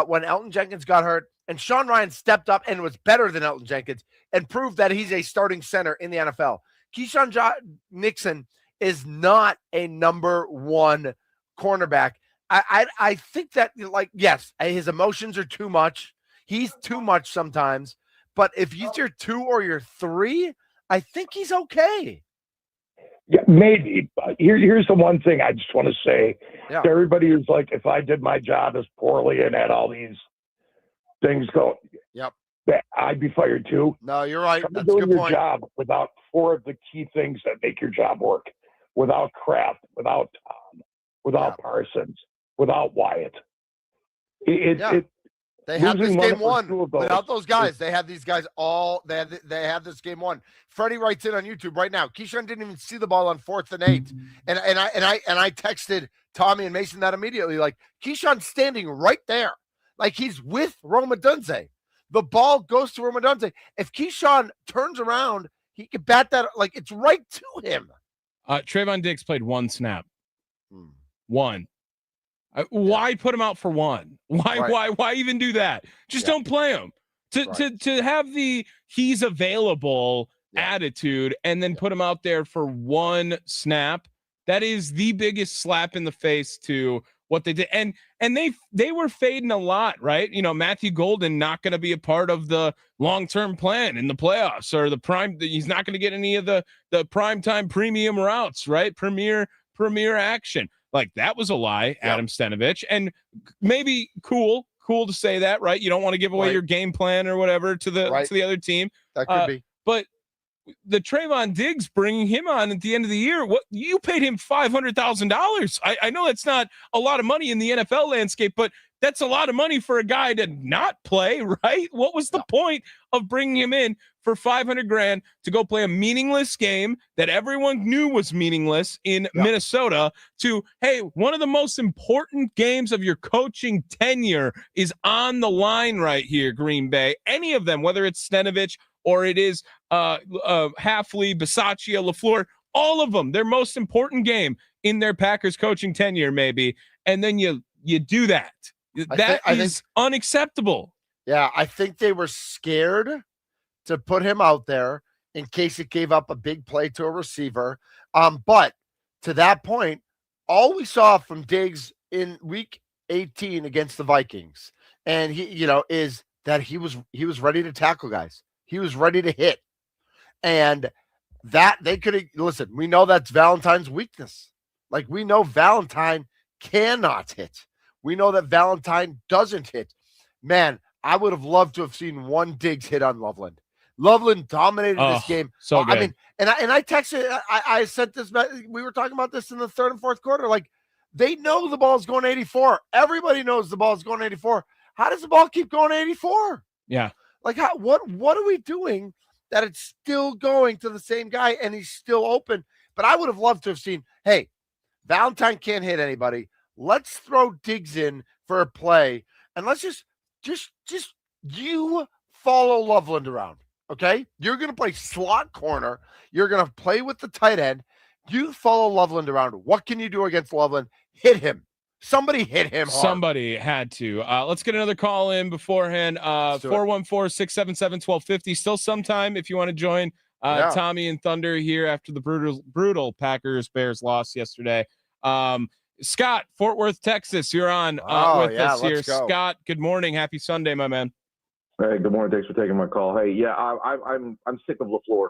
when Elton Jenkins got hurt. And Sean Ryan stepped up and was better than Elton Jenkins and proved that he's a starting center in the NFL. Keyshawn Nixon is not a number 1 cornerback. I think that, like, yes, his emotions are too much. He's too much sometimes. But if he's your 2 or your 3, I think he's okay. Yeah, maybe. But here's the one thing I just want to say to everybody who's like, if I did my job as poorly and had all these things go, I'd be fired too. No, you're right. That's a good point. Your job without 4 of the key things that make your job work, without Kraft, without Tom, without Parsons, without Wyatt. They have this losing game or won. two of those. Without those guys, they have these guys all. They have this game won. Freddie writes in on YouTube right now. Keyshawn didn't even see the ball on 4th and 8, and I texted Tommy and Mason that immediately. Like, Keyshawn's standing right there, like he's with Roma Dunze. The ball goes to Roma Dunze. If Keyshawn turns around, he could bat that, like, it's right to him. Trayvon Diggs played 1 snap. 1. Why put him out for 1? Why even do that? Just don't play him. To have the he's available attitude and then put him out there for 1 snap, that is the biggest slap in the face to what they did. And they were fading a lot, right? You know, Matthew Golden not going to be a part of the long-term plan in the playoffs or the prime. He's not going to get any of the primetime premium routes, right? Premier action. Like, that was a lie, Adam Stenavich. And maybe cool to say that, right? You don't want to give away your game plan or whatever to the other team. That could be. But the Trayvon Diggs, bringing him on at the end of the year, what you paid him $500,000. I know that's not a lot of money in the NFL landscape, but that's a lot of money for a guy to not play, right? What was the point of bringing him in for $500,000 to go play a meaningless game that everyone knew was meaningless in Minnesota to, hey, one of the most important games of your coaching tenure is on the line right here, Green Bay. Any of them, whether it's Stenavich or it is Hafley, Bisaccia, LaFleur, all of them, their most important game in their Packers coaching tenure, maybe. And then you do that. That is unacceptable. Yeah, I think they were scared to put him out there in case it gave up a big play to a receiver. But to that point, all we saw from Diggs in week 18 against the Vikings, and is that he was ready to tackle guys. He was ready to hit. And that they could listen, we know that's Valentine's weakness. Like, we know Valentine cannot hit. We know that Valentine doesn't hit. Man, I would have loved to have seen one Diggs hit on Loveland. Loveland dominated this game. So good. I mean, and I texted, I sent this, we were talking about this in the 3rd and 4th quarter. Like, they know the ball's going 84. Everybody knows the ball's going 84. How does the ball keep going 84? Yeah. Like, what are we doing that it's still going to the same guy and he's still open? But I would have loved to have seen, hey, Valentine can't hit anybody. Let's throw Diggs in for a play, and let's just you follow Loveland around, okay? You're going to play slot corner. You're going to play with the tight end. You follow Loveland around. What can you do against Loveland? Hit him. Somebody hit him hard. Somebody had to. Let's get another call in beforehand. 414-677-1250. Still some time if you want to join Tommy and Thunder here after the brutal Packers-Bears loss yesterday. Scott, Fort Worth, Texas, you're on with us here. Scott, good morning. Happy Sunday, my man. Hey, good morning. Thanks for taking my call. Hey, yeah, I'm sick of LaFleur.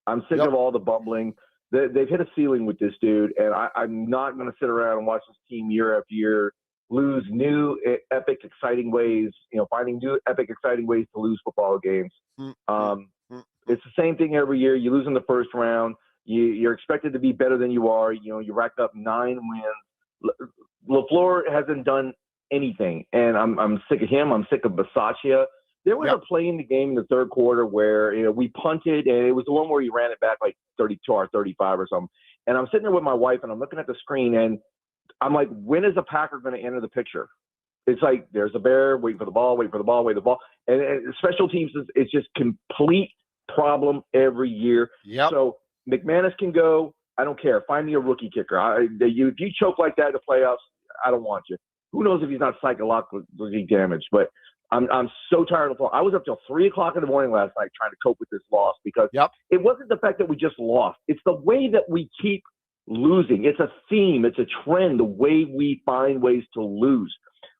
I'm sick of all the bumbling. They've hit a ceiling with this dude, and I'm not going to sit around and watch this team year after year lose new, epic, exciting ways, finding new, epic, exciting ways to lose football games. It's the same thing every year. You lose in the first round. You're expected to be better than you are. You racked up 9 wins. LaFleur hasn't done anything, and I'm sick of him. I'm sick of Bisaccia. There was a play in the game in the 3rd quarter where we punted, and it was the one where he ran it back like 32 or 35 or something. And I'm sitting there with my wife, and I'm looking at the screen, and I'm like, when is a Packer going to enter the picture? It's like there's a bear, wait for the ball, wait for the ball, wait for the ball. And special teams is just complete problem every year. So McManus can go. I don't care. Find me a rookie kicker. If you choke like that in the playoffs, I don't want you. Who knows if he's not psychologically damaged? But I'm so tired of the I was up till 3:00 in the morning last night trying to cope with this loss because it wasn't the fact that we just lost. It's the way that we keep losing. It's a theme. It's a trend, the way we find ways to lose.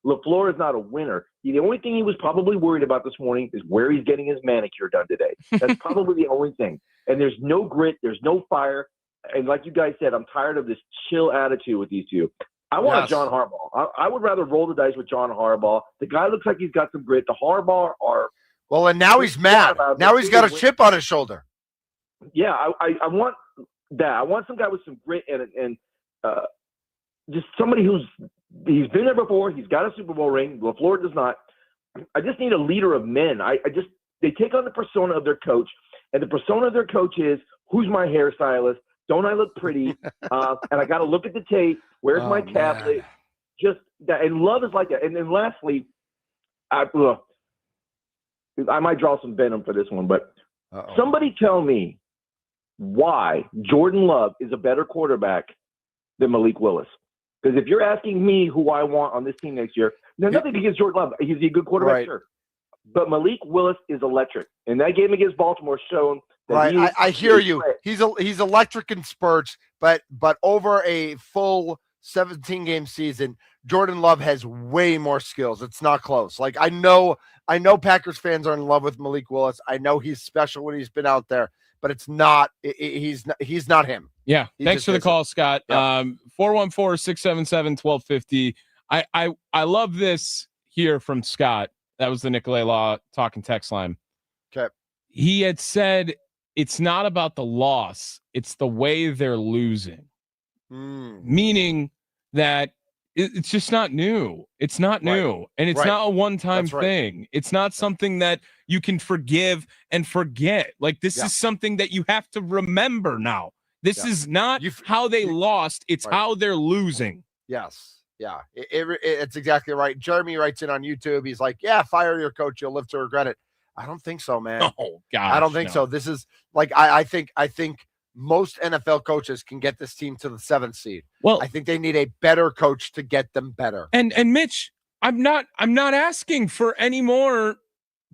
LaFleur is not a winner. The only thing he was probably worried about this morning is where he's getting his manicure done today. That's probably the only thing. And there's no grit. There's no fire. And like you guys said, I'm tired of this chill attitude with these two. I want a John Harbaugh. I would rather roll the dice with John Harbaugh. The guy looks like he's got some grit. The Harbaugh are – well, and now he's mad. Now he's got a chip on his shoulder. Yeah, I want that. I want some guy with some grit and just somebody he's been there before. He's got a Super Bowl ring. LaFleur does not. I just need a leader of men. They take on the persona of their coach, and the persona of their coach is, who's my hairstylist? Don't I look pretty? And I got to look at the tape. Where's my tablet? Man. Just that. And Love is like that. And then lastly, I might draw some venom for this one, but somebody tell me why Jordan Love is a better quarterback than Malik Willis. Because if you're asking me who I want on this team next year, there's nothing against Jordan Love. He's a good quarterback, right. sure. But Malik Willis is electric. And that game against Baltimore shown that right. I hear you. He's electric in spurts, but over a full 17-game season, Jordan Love has way more skills. It's not close. Like I know Packers fans are in love with Malik Willis. I know he's special when he's been out there, but it's not. He's not him. Yeah. Thanks for the call, Scott. Yep. 414-677-1250. I love this here from Scott. That was the Nicolay Law talking text line. Okay. He had said it's not about the loss, it's the way they're losing. Meaning that it's just not new. It's not new. And it's not a one-time thing. It's not something that you can forgive and forget. Like this is something that you have to remember now. This is not how they lost. It's how they're losing. Yes. Yeah. It's exactly right. Jeremy writes in on YouTube. He's like, yeah, fire your coach. You'll live to regret it. I don't think so, man. Oh, God. I don't think so. This is like, I think most NFL coaches can get this team to the 7th seed. Well, I think they need a better coach to get them better. And Mitch, I'm not asking for any more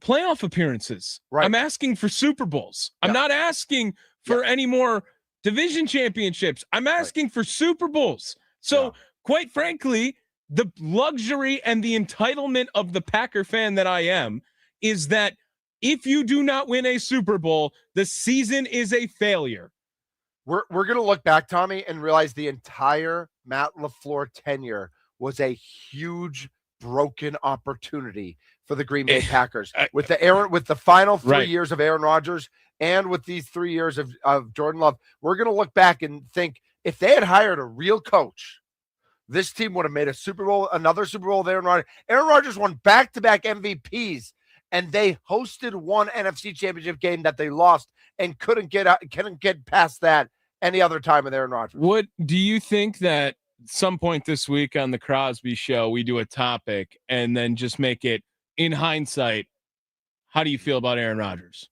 playoff appearances. Right. I'm asking for Super Bowls. I'm not asking for any more division championships. I'm asking for Super Bowls. So quite frankly, the luxury and the entitlement of the Packer fan that I am is that if you do not win a Super Bowl, the season is a failure. We're going to look back, Tommy, and realize the entire Matt LaFleur tenure was a huge broken opportunity for the Green Bay Packers. With the final 3 years of Aaron Rodgers and with these 3 years of Jordan Love, we're going to look back and think if they had hired a real coach, this team would have made another Super Bowl with Aaron Rodgers. Aaron Rodgers won back-to-back MVPs, and they hosted one NFC Championship game that they lost and couldn't get past that any other time with Aaron Rodgers. Do you think that some point this week on the Crosby Show we do a topic and then just make it in hindsight? How do you feel about Aaron Rodgers?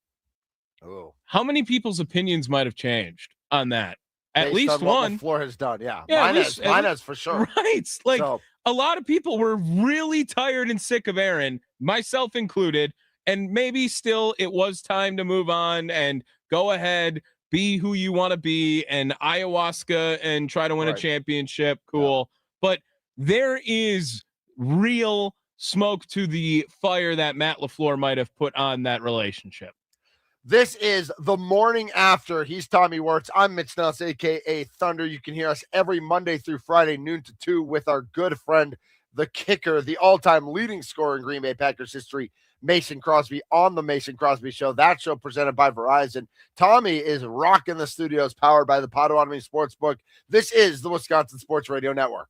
Oh, how many people's opinions might have changed on that? At least one. LaFleur has done, yeah. Mine has for sure. Right, like a lot of people were really tired and sick of Aaron, myself included, and maybe still it was time to move on and go ahead. Be who you want to be and ayahuasca and try to win a championship. Cool. But there is real smoke to the fire that Matt LaFleur might have put on that relationship. This is the morning after. He's Tommy Wirtz. I'm Mitch Nellis, a.k.a. Thunder. You can hear us every Monday through Friday, noon to 2, with our good friend, the kicker, the all-time leading scorer in Green Bay Packers history, Mason Crosby, on the Mason Crosby Show. That show presented by Verizon. Tommy is rocking the studios, powered by the Potawatomi Sportsbook. This is the Wisconsin Sports Radio Network.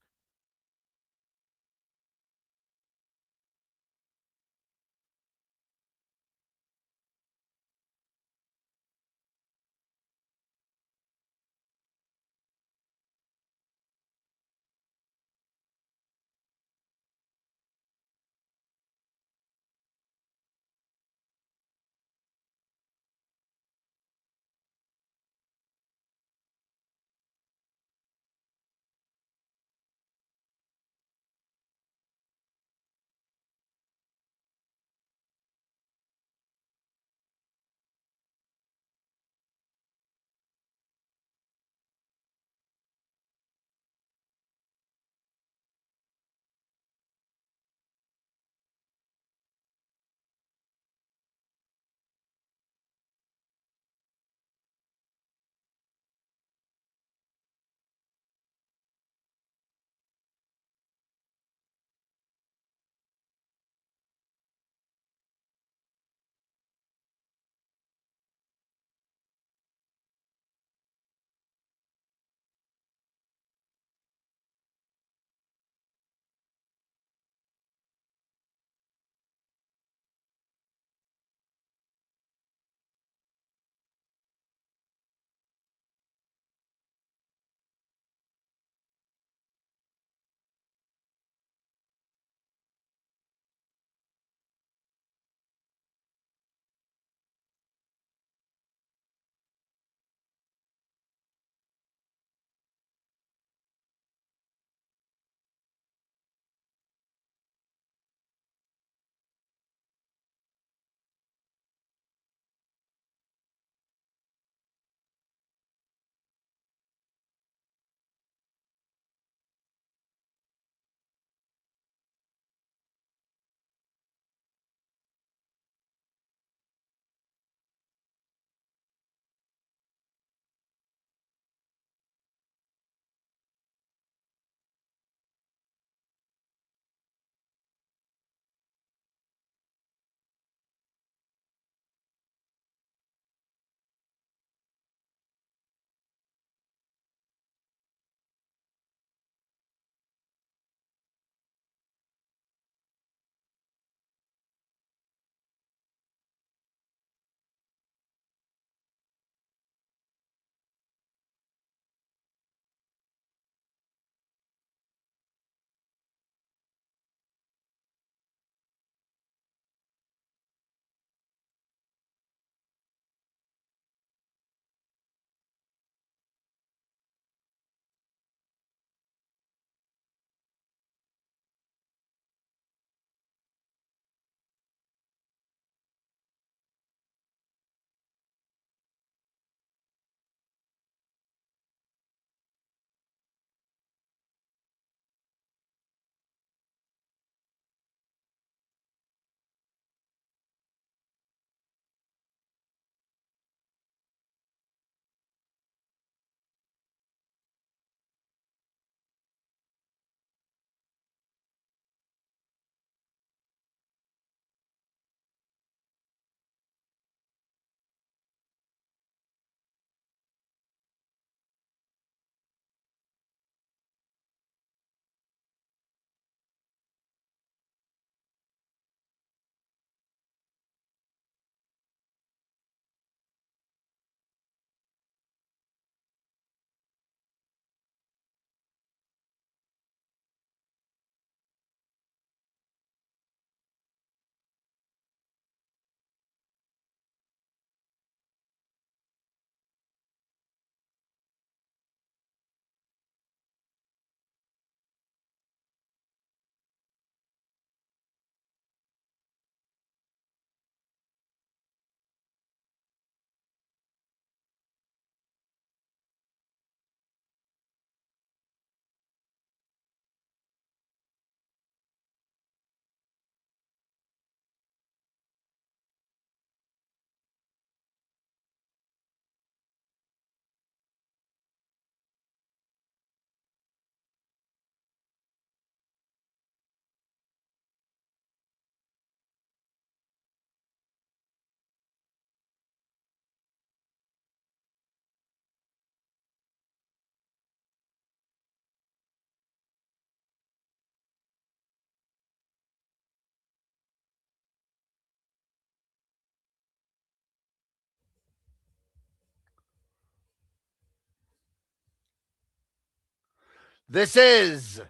This is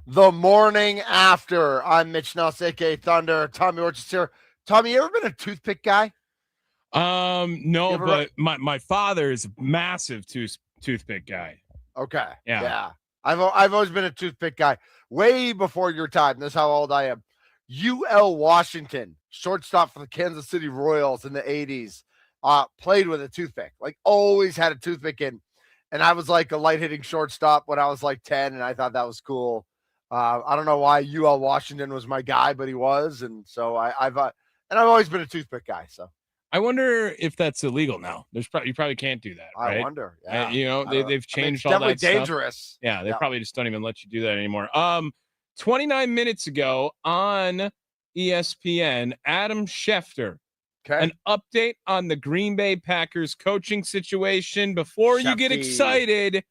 the morning after. I'm Mitch Nelson, aka Thunder. Tommy Orchard's here. Tommy, you ever been a toothpick guy? No, but my father is a massive toothpick guy. Okay. Yeah. I've always been a toothpick guy. Way before your time. This is how old I am. UL Washington, shortstop for the Kansas City Royals in the 80s, played with a toothpick. Like, always had a toothpick in. And I was like a light-hitting shortstop when I was like 10, and I thought that was cool. I don't know why UL Washington was my guy, but he was. And so I've always been a toothpick guy. So I wonder if that's illegal now. You probably can't do that. Right? I wonder. Yeah. They've changed all definitely that stuff. Dangerous. Yeah, they probably just don't even let you do that anymore. 29 minutes ago on ESPN, Adam Schefter. Okay. An update on the Green Bay Packers coaching situation. Before you get excited,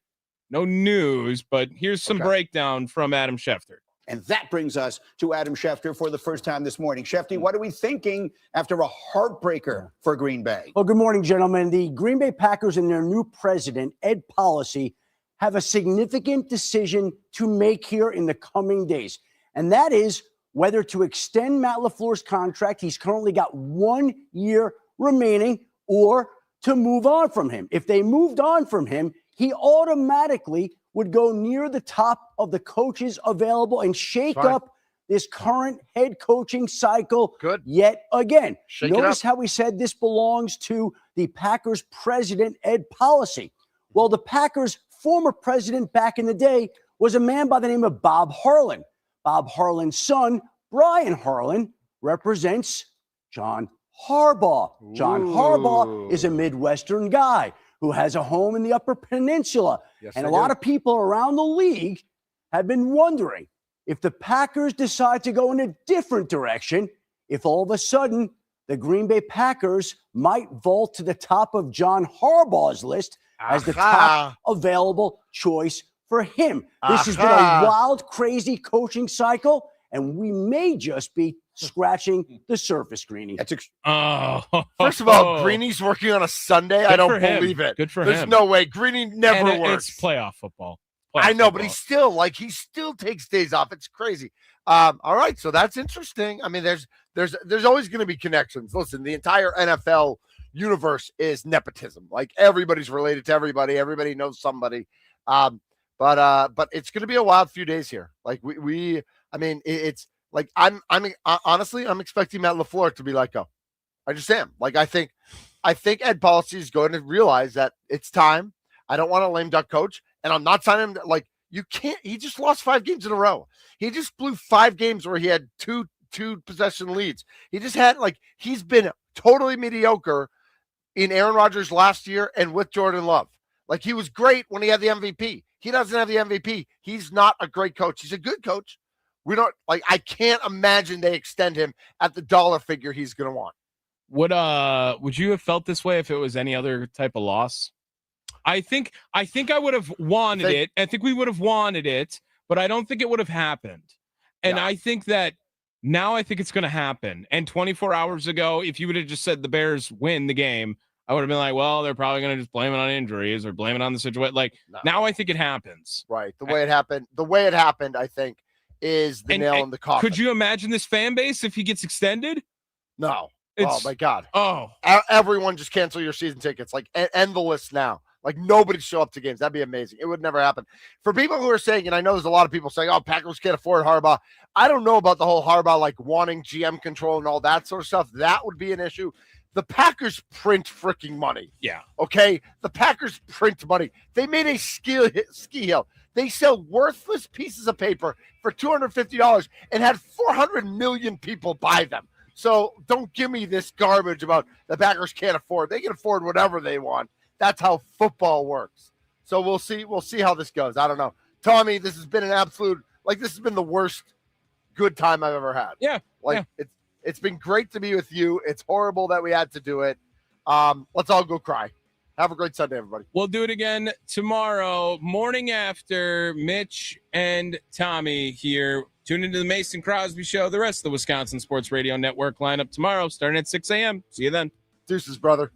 no news, but here's some breakdown from Adam Schefter. And that brings us to Adam Schefter for the first time this morning. Schefter, what are we thinking after a heartbreaker for Green Bay? Well, good morning, gentlemen. The Green Bay Packers and their new president, Ed Policy, have a significant decision to make here in the coming days. And that is whether to extend Matt LaFleur's contract. He's currently got 1 year remaining, or to move on from him. If they moved on from him, he automatically would go near the top of the coaches available and shake up this current head coaching cycle yet again. Notice how we said this belongs to the Packers president, Ed Policy. Well, the Packers' former president back in the day was a man by the name of Bob Harlan. Bob Harlan's son, Brian Harlan, represents John Harbaugh. John Harbaugh is a Midwestern guy who has a home in the Upper Peninsula. Yes, and a lot of people around the league have been wondering if the Packers decide to go in a different direction, if all of a sudden the Green Bay Packers might vault to the top of John Harbaugh's list as the top available choice for him. This has been a wild, crazy coaching cycle, and we may just be scratching the surface, Greeny. First of all, Greeny's working on a Sunday. I don't believe it. Good for There's him. no way. Greeny never works. It's playoff football. I know, but he still takes days off. It's crazy. All right, so that's interesting. I mean, there's always going to be connections. Listen, the entire NFL universe is nepotism. Like, everybody's related to everybody. Everybody knows somebody. But it's going to be a wild few days here. Like it's like I'm honestly expecting Matt LaFleur to be like, oh, I just am. Like, I think Ed Policy is going to realize that it's time. I don't want a lame duck coach, and I'm not signing him. Like, you can't. He just lost 5 games in a row. He just blew 5 games where he had two possession leads. He just had, like, he's been totally mediocre in Aaron Rodgers last year and with Jordan Love. Like, he was great when he had the MVP. He doesn't have the MVP. He's not a great coach. He's a good coach. I can't imagine they extend him at the dollar figure he's going to want. Would you have felt this way if it was any other type of loss? I think I would have wanted it. I think we would have wanted it, but I don't think it would have happened. And I think that now I think it's going to happen. And 24 hours ago, if you would have just said the Bears win the game, I would have been like, well, they're probably going to just blame it on injuries or blame it on the situation. Like, now I think it happens. Right. The way it happened, I think, is the nail in the coffin. Could you imagine this fan base if he gets extended? No. Oh, my God. Oh. Everyone just cancel your season tickets. Like, end the list now. Like, nobody show up to games. That'd be amazing. It would never happen. For people who are saying, and I know there's a lot of people saying, oh, Packers can't afford Harbaugh. I don't know about the whole Harbaugh, like, wanting GM control and all that sort of stuff. That would be an issue. The Packers print freaking money. Yeah. Okay? The Packers print money. They made a ski hill. They sell worthless pieces of paper for $250 and had 400 million people buy them. So don't give me this garbage about the Packers can't afford. They can afford whatever they want. That's how football works. So we'll see. We'll see how this goes. I don't know. Tommy, this has been an absolute, like, this has been the worst good time I've ever had. Yeah. Like, it's been great to be with you. It's horrible that we had to do it. Let's all go cry. Have a great Sunday, everybody. We'll do it again tomorrow morning after. Mitch and Tommy here. Tune into the Mason Crosby Show. The rest of the Wisconsin Sports Radio Network lineup tomorrow starting at 6 a.m. See you then. Deuces, brother.